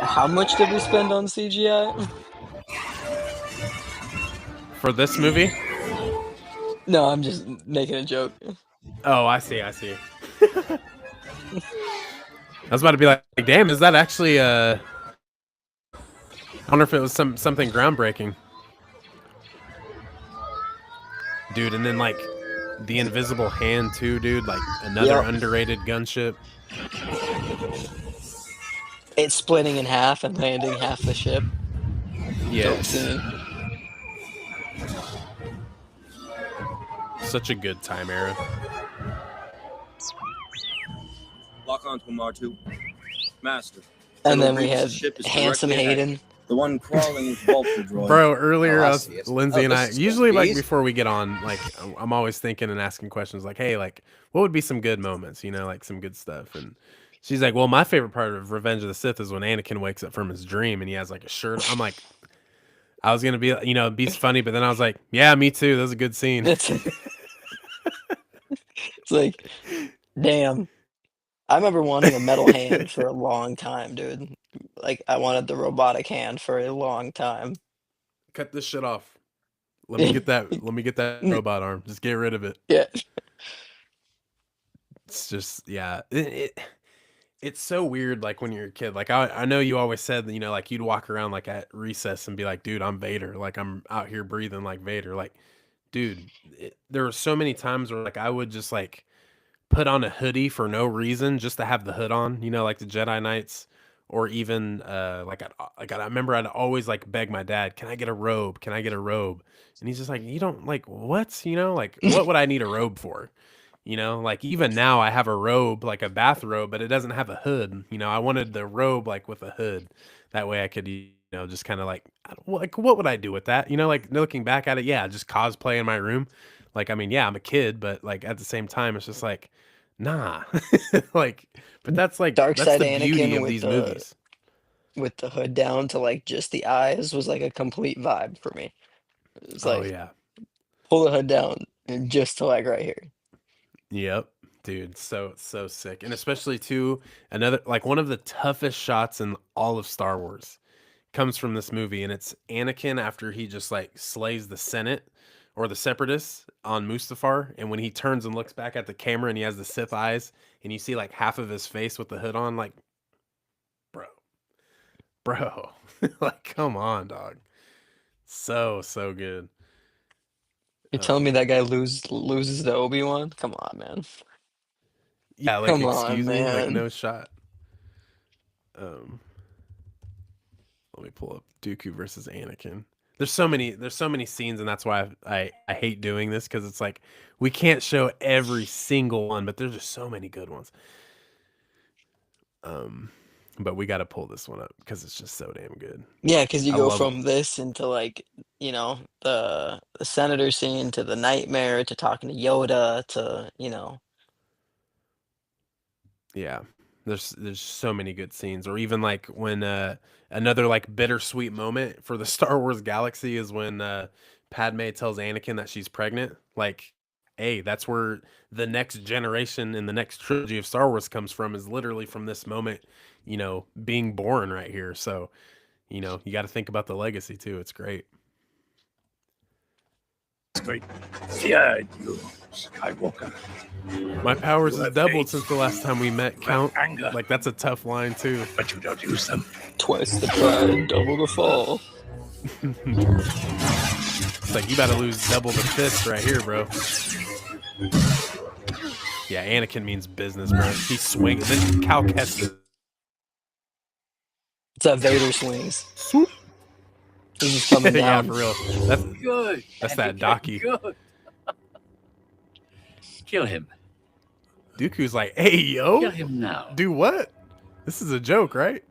How much did we spend on CGI? For this movie? No, I'm just making a joke. Oh, I see. I was about to be like, damn, is that actually I wonder if it was something groundbreaking. Dude, and then like the invisible hand too, dude, like another Yep. underrated gunship. It's splitting in half and landing half the ship. Dope Yes. scene. Such a good time era. Lock onto him, R2. Master. And then General we Grievous' had ship is handsome directly ahead. Hayden. The one crawling with Vulture droid. Bro, earlier Oh, I us, see it. Lindsay Oh, and this I, is usually like bees. before we get on, like I'm always thinking and asking questions like, hey, like what would be some good moments, you know, like some good stuff. And she's like, well, my favorite part of Revenge of the Sith is when Anakin wakes up from his dream and he has like a shirt. I'm like, I was gonna be, you know, be funny, but then I was like, yeah, me too. That was a good scene. It's like, damn. I remember wanting a metal hand for a long time, dude. Like, I wanted the robotic hand for a long time. Cut this shit off. Let me get that. Let me get that robot arm. Just get rid of it. Yeah. It's just, yeah. It's so weird. Like when you're a kid, like I know you always said that, you know, like you'd walk around like at recess and be like, dude, I'm Vader. Like I'm out here breathing like Vader. Like, dude, there were so many times where like I would just like put on a hoodie for no reason just to have the hood on, you know, like the Jedi Knights, or even I remember I'd always like beg my dad, "Can I get a robe? Can I get a robe?" And he's just like, "You don't like what? You know, like what would I need a robe for?" You know, like even now I have a robe, like a bathrobe, but it doesn't have a hood. You know, I wanted the robe like with a hood. That way I could, you know, just kind of like what would I do with that? You know, like looking back at it, yeah, just cosplay in my room. Like, I mean, yeah, I'm a kid, but like at the same time, it's just like, nah. Like, but that's Dark that's side the beauty Anakin of these movies. with the hood down to like just the eyes was like a complete vibe for me. It's Oh like yeah. pull the hood down and just to like right here. Yep. Dude, so sick. And especially too, another like one of the toughest shots in all of Star Wars comes from this movie, and it's Anakin after he just like slays the Senate or the Separatists on Mustafar, and when he turns and looks back at the camera and he has the Sith eyes, and you see like half of his face with the hood on, like, bro, bro, like, come on, dog, so good. You're telling me that guy loses to Obi-Wan? Come on, man. Yeah, like, Come on, excuse me, like, man. no shot. Let me pull up Dooku versus Anakin. There's so many scenes, and that's why I hate doing this, because it's like we can't show every single one, but there's just so many good ones. But we got to pull this one up because it's just so damn good. Yeah, because you I go love from this into like, you know, the senator scene to the nightmare to talking to Yoda to, you know. Yeah, there's so many good scenes, or even like when another like bittersweet moment for the Star Wars galaxy is when Padme tells Anakin that she's pregnant. Like, hey, that's where the next generation in the next trilogy of Star Wars comes from, is literally from this moment, you know, being born right here. So, you know, you got to think about the legacy too. It's great. Great. Fear you, Skywalker. My powers You has have doubled hate. since the last time we met, You have Count. anger. Like, that's a tough line too. But you don't use them. Twice the pride, double the fall. It's like, you about to lose double the fist right here, bro. Yeah, Anakin means business, bro. He swings. Then Cal Kestis. It's that Vader swings. Swoop. He's just coming Yeah, down. for real. That's Good. that Docky. Good. Kill him. Dooku's like, hey, yo. Kill him now. Do what? This is a joke, right?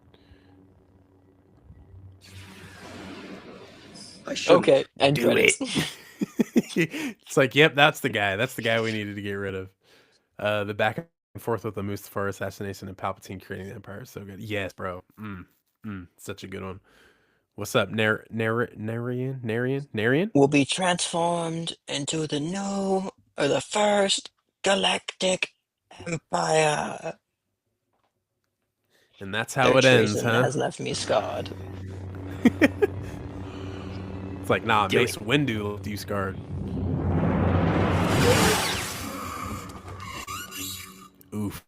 I shouldn't. Okay, end Do credits. It's like, yep, that's the guy. That's the guy we needed to get rid of. The back and forth with the Mustafar assassination and Palpatine creating the Empire is so good. Yes, bro. Such a good one. What's up, Narian? Will be transformed into the first galactic empire. And that's how Their it ends, treason huh? has left me scarred. It's like, nah, Do Mace it. Windu left you scarred. Oof.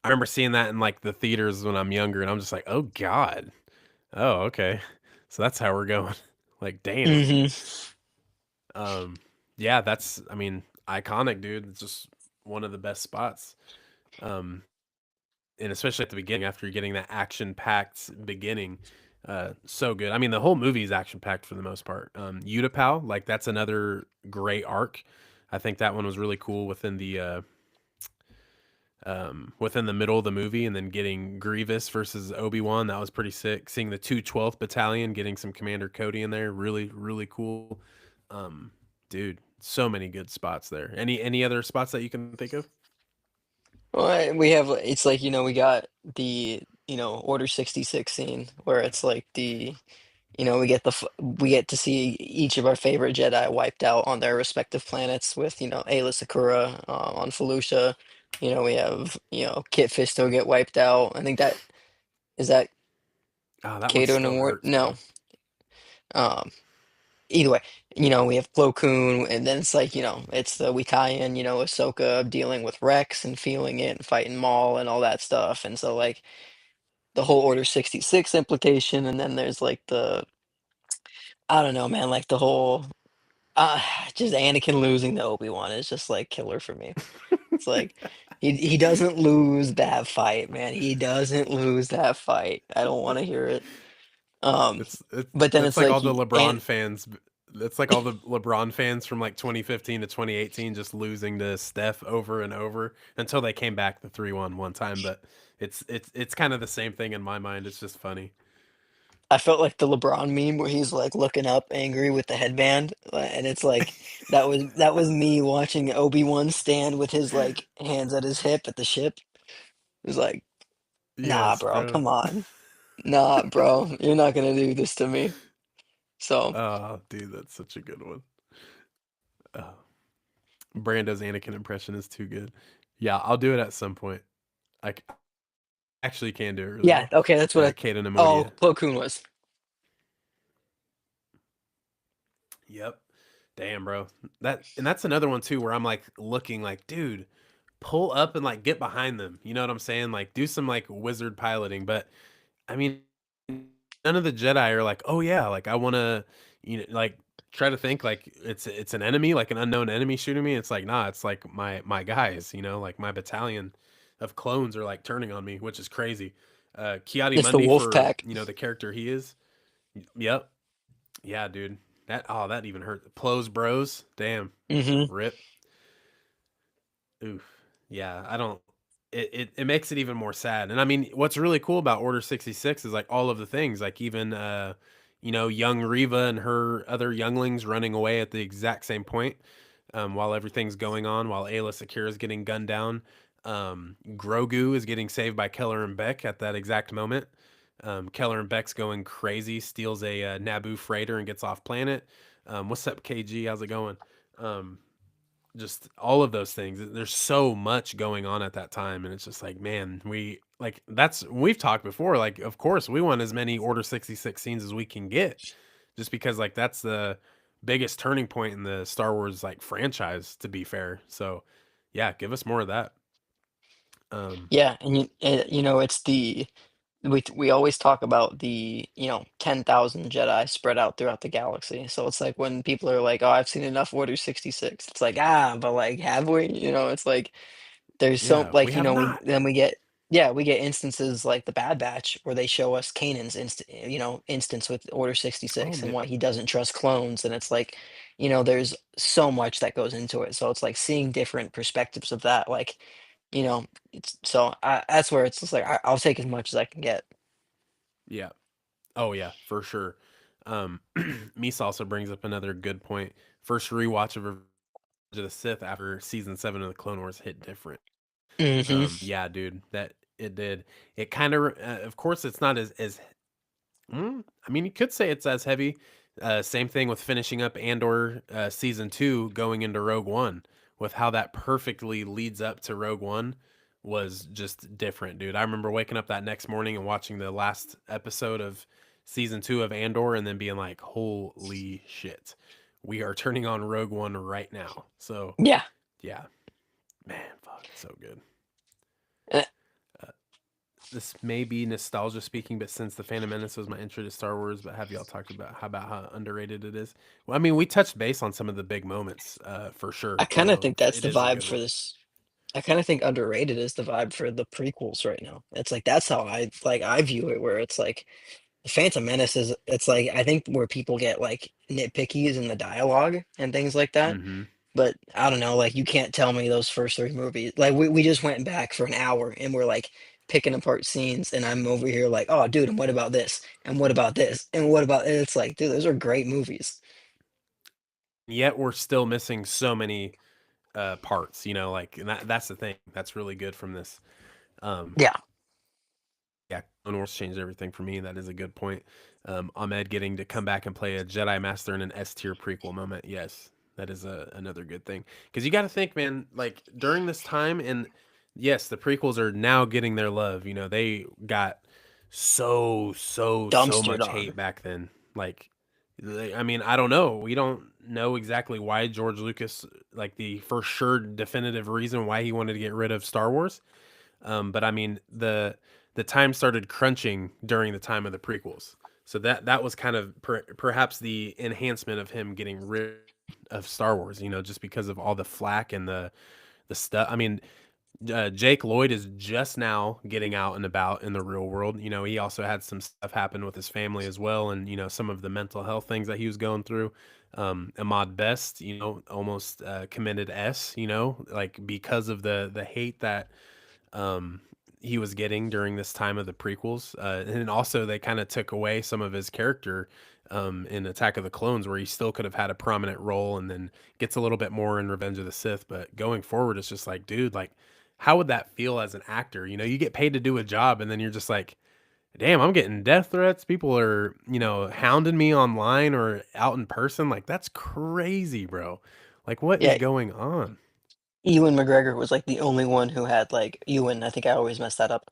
I remember seeing that in like the theaters when I'm younger, and I'm just like, oh god. Oh, okay. So that's how we're going. Like, damn. Mm-hmm. Yeah, that's, I mean, iconic, dude. It's just one of the best spots. Um, and especially at the beginning, after getting that action-packed beginning, so good. I mean, the whole movie is action-packed for the most part. Utapau, like that's another great arc. I think that one was really cool within the middle of the movie, and then getting Grievous versus Obi-Wan, that was pretty sick. Seeing the 212th Battalion, getting some Commander Cody in there, really, really cool. Um, Dude, so many good spots there. Any other spots that you can think of? Well, we have it's like, we got the, Order 66 scene where it's like we get to see each of our favorite Jedi wiped out on their respective planets with, Ayla Secura on Felucia. We have, Kit Fisto get wiped out. I think that Oh, that one Kato still Namor. hurts, No. bro. Um, Either way, we have Plo Koon, and then it's like, it's the Wikayan, Ahsoka dealing with Rex and feeling it and fighting Maul and all that stuff. And so like the whole Order 66 implication, and then there's like I don't know, man, like the whole uh just Anakin losing to Obi-Wan is just like killer for me. It's like he doesn't lose that fight, man. He doesn't lose that fight. I don't want to hear it. Um, It's but then that's it's like like all the and LeBron fans. That's like all the LeBron fans from like 2015 to 2018 just losing to Steph over and over until they came back the 3-1 one time. But it's kind of the same thing in my mind. It's just funny. I felt like the LeBron meme where he's like looking up angry with the headband, and it's like that was me watching Obi-Wan stand with his like hands at his hip at the ship. It was like, nah, Yes, bro, bro. come on, nah, bro, you're not gonna do this to me. So Oh, dude, that's such a good one. Oh, Brando's Anakin impression is too good. Yeah, I'll do it at some point. Actually can do it really yeah, well. okay, that's what Kato oh, Nemodia. Plo Koon was. Yep. Damn, bro. That's another one too where I'm like looking like, dude, pull up and like get behind them. You know what I'm saying? Like do some like wizard piloting. But I mean, none of the Jedi are like, oh yeah, like I want to, like try to think like it's an enemy, like an unknown enemy shooting me. It's like nah, it's like my guys. Like my battalion of clones are like turning on me, which is crazy. Kiadi It's the Mundi Wolf for Pack. the character he is. Yep. Yeah, dude. That even hurt. Plos bros. Damn. Mm-hmm. Rip. Oof. Yeah, I don't it makes it even more sad. And I mean, what's really cool about Order 66 is like all of the things, like even young Riva and her other younglings running away at the exact same point, while everything's going on, while Ayla Secura is getting gunned down. Grogu is getting saved by Keller and Beck at that exact moment. Keller and Beck's going crazy, steals a Naboo freighter and gets off planet. What's up, KG? How's it going? Um, just all of those things. There's so much going on at that time, and it's just like, man, we've talked before. Like, of course, we want as many Order 66 scenes as we can get, just because like that's the biggest turning point in the Star Wars like franchise. To be fair, so yeah, give us more of that. Um, Yeah, and it's we always talk about the 10,000 Jedi spread out throughout the galaxy. So it's like when people are like, "Oh, I've seen enough Order 66." It's like, but like, have we? It's like there's so yeah, we like have we not. then we get yeah we get instances like the Bad Batch where they show us Kanan's instance with Order Oh 66 and man, why he doesn't trust clones, and it's like there's so much that goes into it. So it's like seeing different perspectives of that, like you know that's where it's just like I'll take as much as I can get. yeah. Oh yeah, for sure. Misa also brings up another good point. First rewatch of Revenge of the Sith after season 7 of the Clone Wars hit different. Hmm. Yeah, dude, that it did. It kind of course, it's not as. I mean, you could say it's as heavy. Same thing with finishing up Andor season 2, going into Rogue One, with how that perfectly leads up to Rogue One was just different, dude. I remember waking up that next morning and watching the last episode of season 2 of Andor, and then being like, "Holy shit, we are turning on Rogue One right now." So Yeah. yeah, man, fuck, so good. Uh, This may be nostalgia speaking, but since the Phantom Menace was my intro to Star Wars, but have y'all talked about how underrated it is? Well, I mean, we touched base on some of the big moments, for I sure. kind of think that's It the is a vibe good for one. this. I kind of think underrated is the vibe for the prequels right now. It's like that's how I view it, where it's like the Phantom Menace is it's like I think where people get like nitpicky is in the dialogue and things like that. Mm-hmm. But I don't know, like you can't tell me those first three movies. Like we just went back for an hour and we're like picking apart scenes, and I'm over here like, oh dude, and what about this? And what about this? And what about, and it's like, dude, those are great movies. Yet we're still missing so many parts, like, and that's the thing that's really good from this. Um, Yeah. yeah, Clone Wars changed everything for me. That is a good point. Ahmed getting to come back and play a Jedi Master in an S tier prequel moment. Yes, that is another good thing. Because you got to think, man, like during this time, and yes, the prequels are now getting their love. They got so Dumpstered much on. hate back then. Like, I mean, I don't know. We don't know exactly why George Lucas, like the for sure definitive reason why he wanted to get rid of Star Wars. But I mean, the time started crunching during the time of the prequels, so that was kind of perhaps the enhancement of him getting rid of Star Wars. Just because of all the flack and the stuff. I mean, Jake Lloyd is just now getting out and about in the real world. He also had some stuff happen with his family as well, and some of the mental health things that he was going through. Ahmad Best, almost committed like because of the hate that um, he was getting during this time of the prequels. And also they kind of took away some of his character in Attack of the Clones, where he still could have had a prominent role, and then gets a little bit more in Revenge of the Sith. But going forward, it's just like, dude, like, how would that feel as an actor? You get paid to do a job, and then you're just like, damn, I'm getting death threats. People are, hounding me online or out in person. Like, that's crazy, bro. Like, what is Yeah, going on? Ewan McGregor was like the only one who had like Ewan, I think I always mess that up.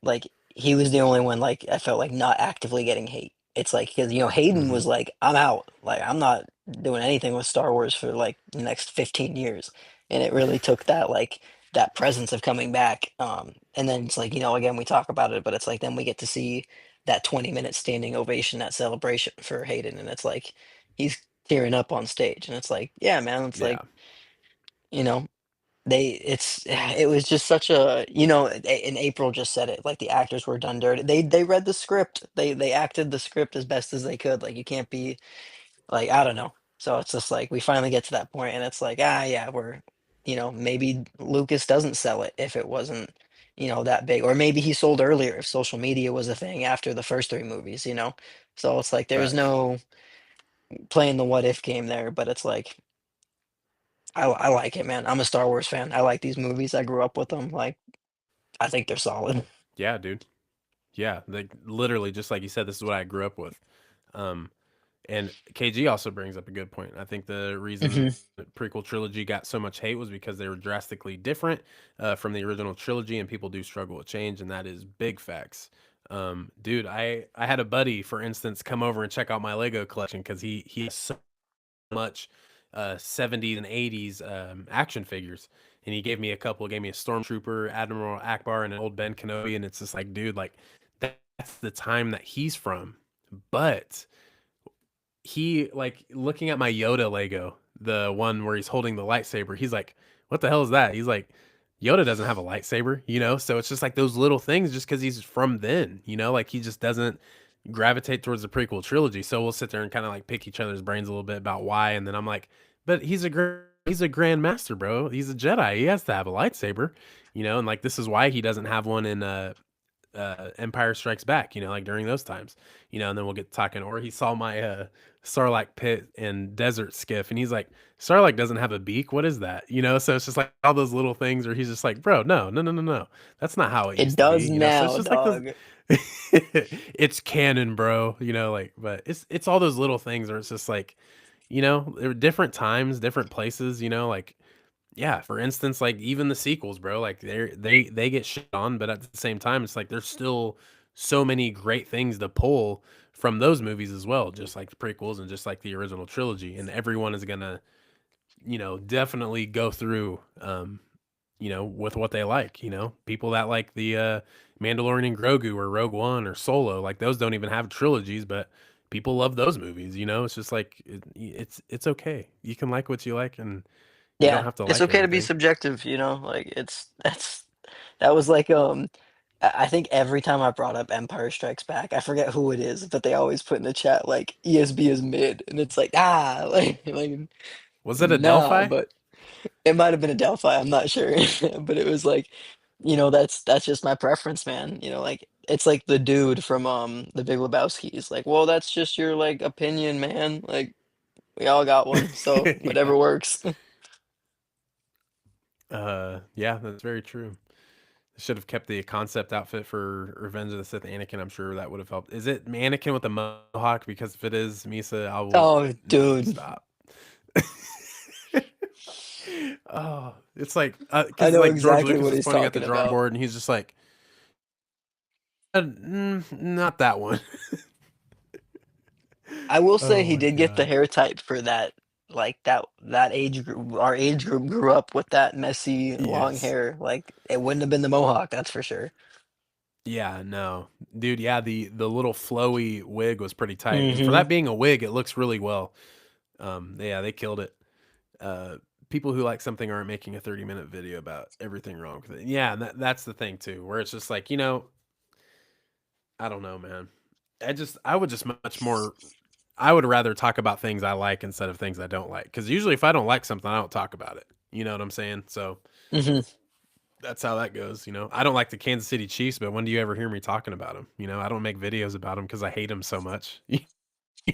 Like he was the only one like I felt like not actively getting hate. It's like because Hayden Hmm. was like, I'm out. Like I'm not doing anything with Star Wars for like the next 15 years. And it really took that like that presence of coming back. And then it's like, again we talk about it, but it's like then we get to see that 20-minute standing ovation, that celebration for Hayden, and it's like he's tearing up on stage, and it's like, yeah, man, it's Yeah. like, you know, it was just such a, and April just said it, like the actors were done dirty. They read the script. They acted the script as best as they could. Like you can't be like, I don't know. So it's just like we finally get to that point and it's like, yeah, maybe Lucas doesn't sell it if it wasn't, that big. Or maybe he sold earlier if social media was a thing after the first three movies. So it's like there's Facts. no playing the what if game there, but it's like I like it, man. I'm a Star Wars fan. I like these movies. I grew up with them. Like, I think they're solid. Yeah, dude. Yeah, like literally, just like you said, this is what I grew up with. Um, and KG also brings up a good point. I think the reason Mhm. the prequel trilogy got so much hate was because they were drastically different from the original trilogy, and people do struggle with change, and that is big facts. Dude, I had a buddy, for instance, come over and check out my Lego collection because he has so much 70s and 80s action figures. And he gave me a couple, gave me a Stormtrooper, Admiral Akbar, and an old Ben Kenobi. And it's just like, dude, like that's the time that he's from. But he, like, looking at my Yoda Lego, the one where he's holding the lightsaber, he's like, what the hell is that? He's like, Yoda doesn't have a lightsaber. So it's just like those little things, just because he's from then, like he just doesn't gravitate towards the prequel trilogy. So we'll sit there and kind of like pick each other's brains a little bit about why. And then I'm like, but he's a grand master, bro. He's a Jedi. He has to have a lightsaber, and like this is why he doesn't have one in Empire Strikes Back, like during those times, and then we'll get talking. Or he saw my Sarlacc pit and desert skiff, and he's like, Sarlacc doesn't have a beak. What is that? So it's just like all those little things where he's just like, bro, no, no, no, no, no. That's not how it It used to be, does So it's now, just like those. dog. It's canon, bro. Like, but it's all those little things where it's just like, there were different times, different places, like, yeah, for instance, like even the sequels, bro, like they get shit on, but at the same time, it's like there's still so many great things to pull from those movies as well, just like the prequels and just like the original trilogy. And everyone is gonna, definitely go through with what they like, people that like the Mandalorian and Grogu or Rogue One or Solo, like those don't even have trilogies, but people love those movies. It's just like it's okay. You can like what you like, and You don't Yeah, have to it's like okay to be everything. subjective, you know? Like that was like I think every time I brought up Empire Strikes Back, I forget who it is, but they always put in the chat like ESB is mid, and it's like like Was it a nah, Delphi? but it might have been a Delphi, I'm not sure. But it was like, that's just my preference, man. Like it's like the dude from The Big Lebowski. He's like, well, that's just your like opinion, man. Like we all got one, so Yeah. whatever works. Yeah, that's very true. Should have kept the concept outfit for Revenge of the Sith Anakin. I'm sure that would have helped. Is it Anakin with the mohawk? Because if it is Misa, I will. Oh, No, dude. stop. Oh, it's like I because know like George exactly Lucas what is he's pointing at the talking drawing about. board, and he's just like, not that one." I will say Oh he my did get the god. hair type for that, like that age group. Our age group grew up with that messy long Yes. hair. Like it wouldn't have been the mohawk, that's for sure. Yeah, no. Dude, yeah, the little flowy wig was pretty tight. And for Hmm. that being a wig, it looks really well. Yeah, they killed it. Uh People who like something aren't making a 30-minute video about everything wrong with it. Yeah, that's the thing too, where it's just like, I don't know, man. I would just much more I would rather talk about things I like instead of things I don't like. Cuz usually if I don't like something, I don't talk about it. You know what I'm saying? So Hmm. that's how that goes. I don't like the Kansas City Chiefs, but when do you ever hear me talking about them? I don't make videos about them because I hate them so much.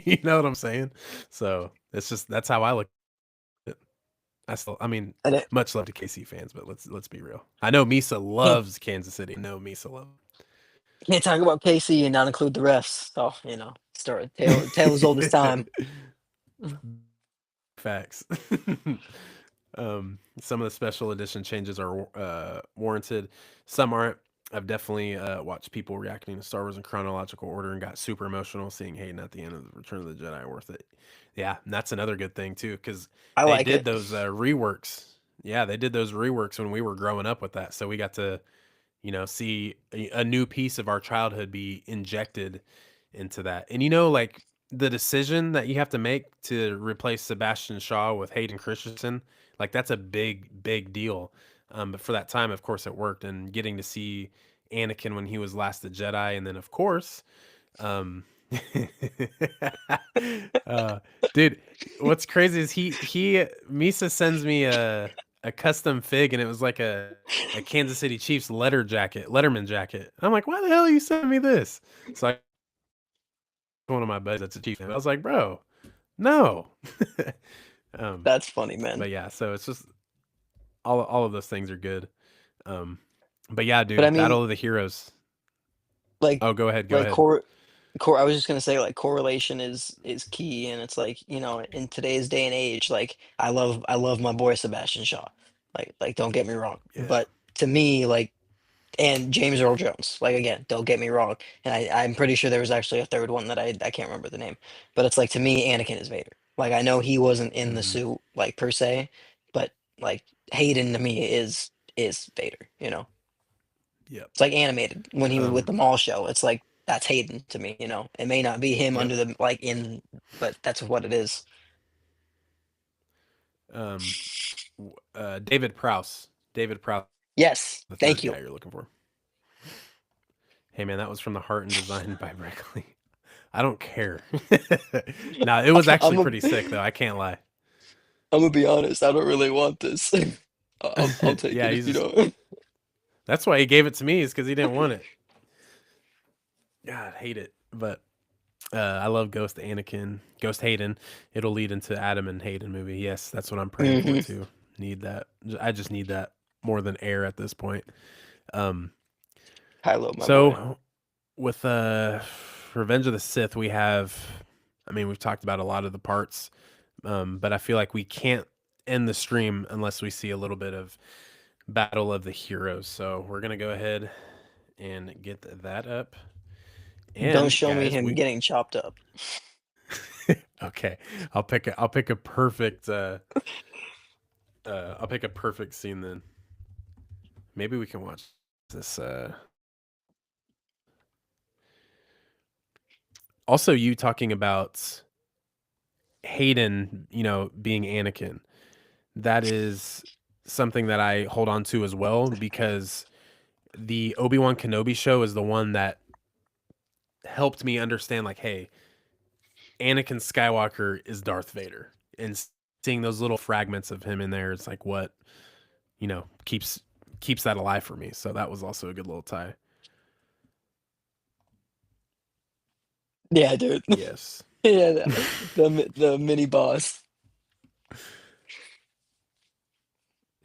You know what I'm saying? So it's just that's how I look at it. I mean, And it much love to KC fans, but let's be real. I know Misa can't loves Kansas City. I know Misa loves. can't talk about KC and not include the refs. So story tale as old as time. Facts. Some of the special edition changes are warranted. Some aren't. I've definitely watched people reacting to Star Wars in chronological order and got super emotional seeing Hayden at the end of the Return of the Jedi. Worth it. Yeah, and that's another good thing too, because I they like did it. those reworks. Yeah, they did those reworks when we were growing up with that, so we got to see a new piece of our childhood be injected into that. And like the decision that you have to make to replace Sebastian Shaw with Hayden Christensen, like that's a big, big deal. But for that time, of course, it worked. And getting to see Anakin when he was last a Jedi, and then of course, um, uh, dude, what's crazy is he Misa sends me a custom fig, and it was like a Kansas City Chiefs Letterman jacket. I'm like, why the hell are you sending me this? So one of my buddies that's a Chiefs fan. I was like, bro, no. um, That's funny, man. but yeah, so it's just all of those things are good. Um, but yeah, But I dude, mean, Battle of the Heroes. like Oh, go ahead, go like ahead. I was just gonna say like correlation is key, and it's like in today's day and age, like I love my boy Sebastian Shaw, like don't get me wrong, Yeah. but to me like and James Earl Jones, like again, don't get me wrong, and I'm pretty sure there was actually a third one that I can't remember the name, but it's like to me Anakin is Vader. Like I know he wasn't in the Hmm. suit like per se, but like Hayden to me is Vader. Yep. It's like animated when he was with Um, the mall show. It's like that's Hayden to me. It may not be him yep. under the like in, but that's what it is. Um, David Prowse. David Prowse, Yes, the thank third you. guy you're looking for. Hey man, that was from the Heart and designed by Brickley. I don't care. Nah, it was actually I'm a, pretty sick though. I can't lie. I'm gonna be honest. I don't really want this. I'll take Yeah, it if he's you just. don't. That's why he gave it to me is because he didn't want it. God, hate it. But I love Ghost Anakin, Ghost Hayden. It'll lead into Adam and Hayden movie. Yes, that's what I'm praying for Hmm. too. Need that. I just need that more than air at this point. Um, Kylo, my boy. so with Revenge of the Sith, we have. I mean, we've talked about a lot of the parts, but I feel like we can't end the stream unless we see a little bit of Battle of the Heroes. So we're gonna go ahead and get that up. Don't And show me guys, him we getting chopped up. okay. I'll pick a perfect I'll pick a perfect scene then. Maybe we can watch this also you talking about Hayden, being Anakin. that is something that I hold on to as well, because the Obi-Wan Kenobi show is the one that helped me understand, like, hey, Anakin Skywalker is Darth Vader, and seeing those little fragments of him in there is like what, keeps that alive for me. So that was also a good little tie. Yeah, dude. Yes. Yeah, the mini boss.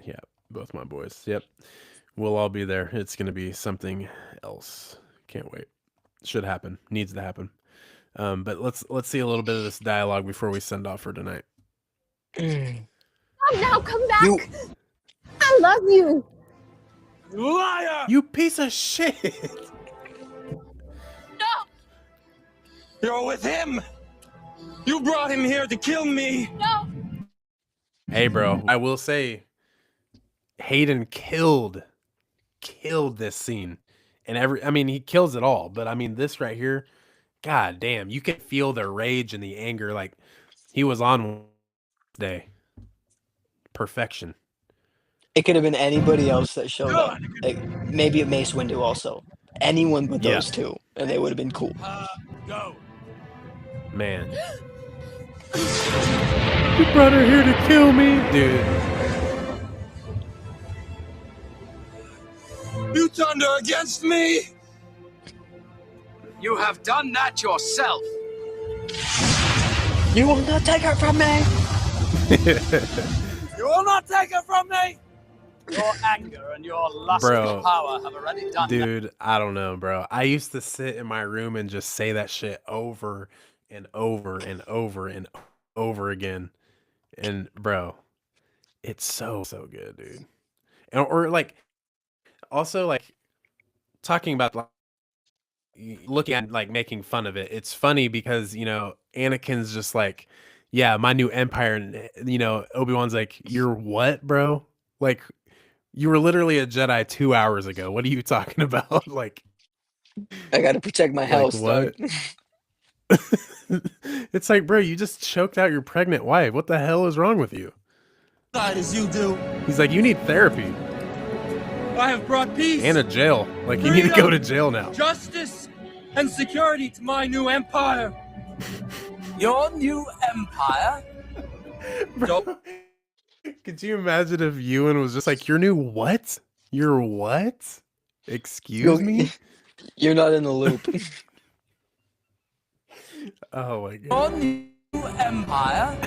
Yeah, both my boys. Yep. We'll all be there. It's going to be something else. Can't wait. Should happen. Needs to happen. But let's see a little bit of this dialogue before we send off for tonight. Come now, come back. I love you. Liar! You piece of shit. No. You're with him! You brought him here to kill me! No. Hey, bro. I will say, Hayden killed this scene. And he kills it all. But I mean, this right here, god damn, you can feel the rage and the anger. Like, he was on day. Perfection. It could have been anybody else that showed up. Like, maybe a Mace Windu also. Anyone but those two, and they would have been cool. Go! Man. You brought her here to kill me? Dude. You thunder against me! You have done that yourself. You will not take her from me! You will not take it from me! Your anger and your lust Bro, for power have already done that. dude, I don't know, bro. I used to sit in my room and just say that shit over and over and over and over again. And bro, it's so good, dude. Or like, also like talking about like looking at like making fun of it. It's funny because Anakin's just like, yeah, my new empire, and Obi-Wan's like, you're what, bro? Like, you were literally a Jedi 2 hours ago. What are you talking about? Like, I gotta protect my house, what? It's like, bro, you just choked out your pregnant wife. What the hell is wrong with you? As you do. He's like, you need therapy I have brought peace, and a jail. Like, you need to go to jail now. justice, and security to my new empire. Your new empire? Bro, could you imagine if Ewan was just like, your new what? Your what? Excuse me? You're not in the loop. Oh my god. Your new empire?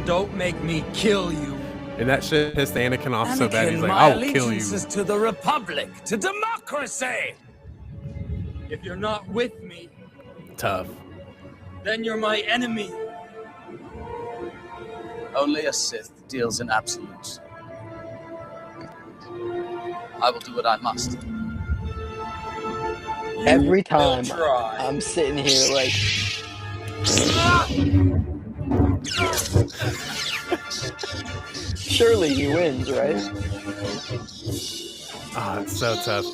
Don't make me kill you. And that shit pissed Anakin off so bad, he's like, my I will kill you. allegiance is to the Republic, to democracy. If you're not with me, Tough. then you're my enemy. Only a Sith deals in absolutes. I will do what I must. Every time try. I'm sitting here like, surely he wins, right? Oh, it's so tough.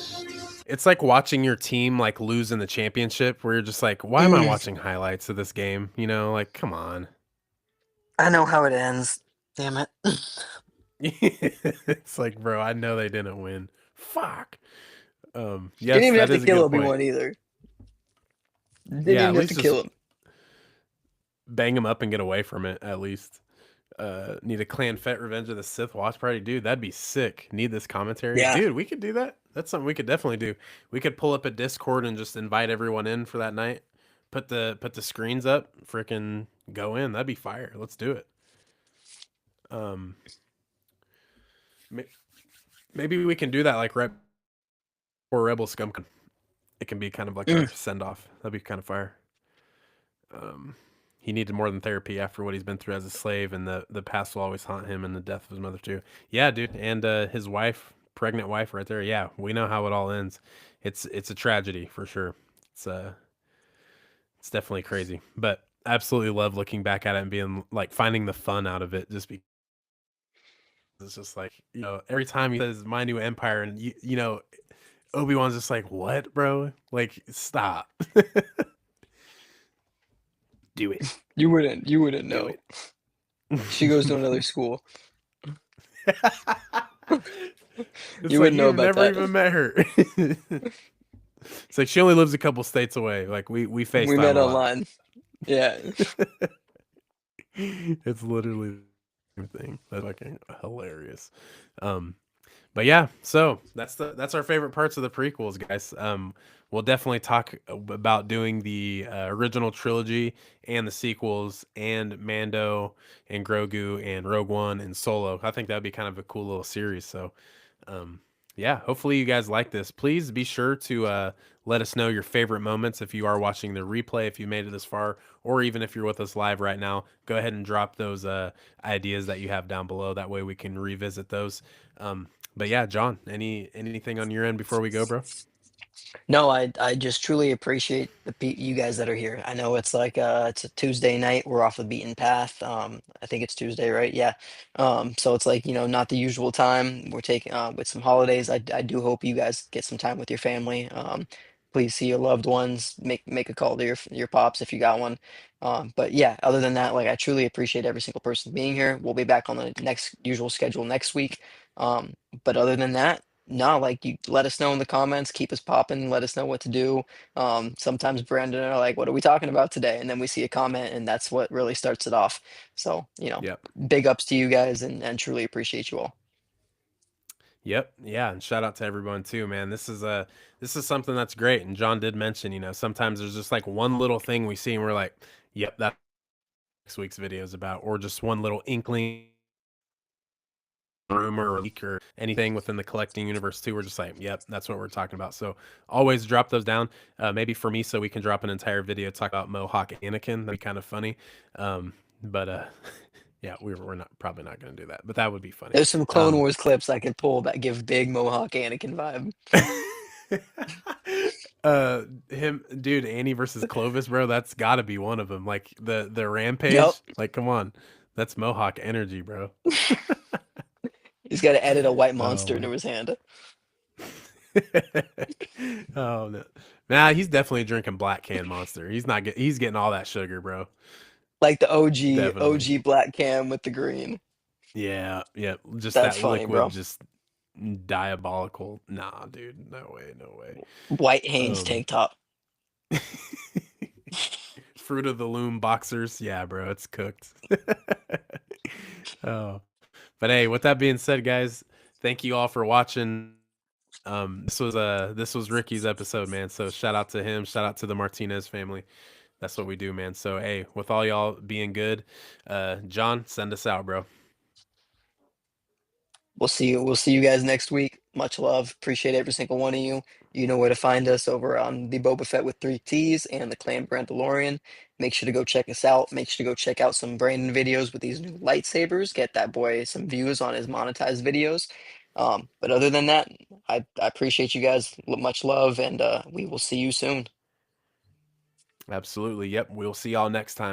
It's like watching your team like lose in the championship, where you're just like, why am I watching highlights of this game? Like, come on. I know how it ends. Damn it. It's like, bro, I know they didn't win. Fuck. Yes, Didn't even have that to is a kill good point. Obi-Wan either. Didn't Yeah, at even have least to kill just him. bang him up and get away from it, at least. Need a Clan Fett Revenge of the Sith watch party. Dude, that'd be sick. Need this commentary. Yeah. Dude, we could do that. That's something we could definitely do. We could pull up a Discord and just invite everyone in for that night. Put the screens up, freaking go in. That'd be fire. Let's do it. Maybe we can do that like right before Rebel Scum. It can be kind of like our send off. That'd be kind of fire. He needed more than therapy after what he's been through as a slave, and the past will always haunt him, and the death of his mother too. Yeah, dude, and his wife, pregnant wife, right there. Yeah, we know how it all ends. It's a tragedy for sure. It's definitely crazy, but absolutely love looking back at it and being like finding the fun out of it, just because it's just like every time he says my new empire, and Obi-Wan's just like, what, bro? Like, stop. Do it. You wouldn't know. She goes to another school. It's You like wouldn't know you've about never that. even met her. It's like she only lives a couple states away. Like we We FaceTime met a lot. online. Yeah. It's literally the same thing. That's fucking hilarious. Um, but yeah, so that's our favorite parts of the prequels, guys. We'll definitely talk about doing the original trilogy and the sequels and Mando and Grogu and Rogue One and Solo. I think that'd be kind of a cool little series. So, um, yeah, hopefully you guys like this. Please be sure to let us know your favorite moments if you are watching the replay, if you made it this far, or even if you're with us live right now. Go ahead and drop those ideas that you have down below. That way we can revisit those. But yeah, John, anything on your end before we go, bro? No, I just truly appreciate you guys that are here. I know it's like it's a Tuesday night. We're off the beaten path. I think it's Tuesday, right? Yeah. So it's like, not the usual time. We're taking with some holidays. I do hope you guys get some time with your family. Please see your loved ones. Make a call to your pops if you got one. But yeah, other than that, like I truly appreciate every single person being here. We'll be back on the next usual schedule next week. Um, but other than that, no, like you let us know in the comments, keep us popping, let us know what to do. Sometimes Brandon and I are like, what are we talking about today? And then we see a comment and that's what really starts it off. So, Yep. big ups to you guys and truly appreciate you all. Yep. Yeah. And shout out to everyone too, man. This is something that's great. And John did mention, sometimes there's just like one little thing we see and we're like, yep, that's what next week's video is about, or just one little inkling rumor or leak or anything within the collecting universe too. We're just like, yep, that's what we're talking about. So always drop those down. Maybe for me, so we can drop an entire video talk about Mohawk Anakin. That'd be kind of funny. But yeah, we're not probably not going to do that, but that would be funny. There's some Clone Wars clips I could pull that give big Mohawk Anakin vibe. Him, dude, Annie versus Clovis, bro. That's got to be one of them. Like the rampage. Yep. Like, come on, that's Mohawk energy, bro. He's got to edit a white Oh, monster into man. his hand. Oh no, nah, he's definitely drinking Black Can Monster. He's getting all that sugar, bro. Like the OG Definitely. OG black cam with the green. Yeah, yeah. Just That's that funny, liquid, bro. just diabolical. Nah, dude, no way, no way. White Hanes Um, tank top. Fruit of the Loom boxers. Yeah, bro, it's cooked. Oh, but hey, with that being said, guys, thank you all for watching. This was Ricky's episode, man. So shout out to him. Shout out to the Martinez family. That's what we do, man. So hey, with all y'all being good, John, send us out, bro. We'll see you guys next week. Much love. Appreciate every single one of you. You know where to find us over on the Boba Fett with 3 T's and the Clan Brandalorian. Make sure to go check us out. Make sure to go check out some Brandon videos with these new lightsabers. Get that boy some views on his monetized videos. But other than that, I appreciate you guys. Much love, and we will see you soon. Absolutely. Yep. We'll see y'all next time.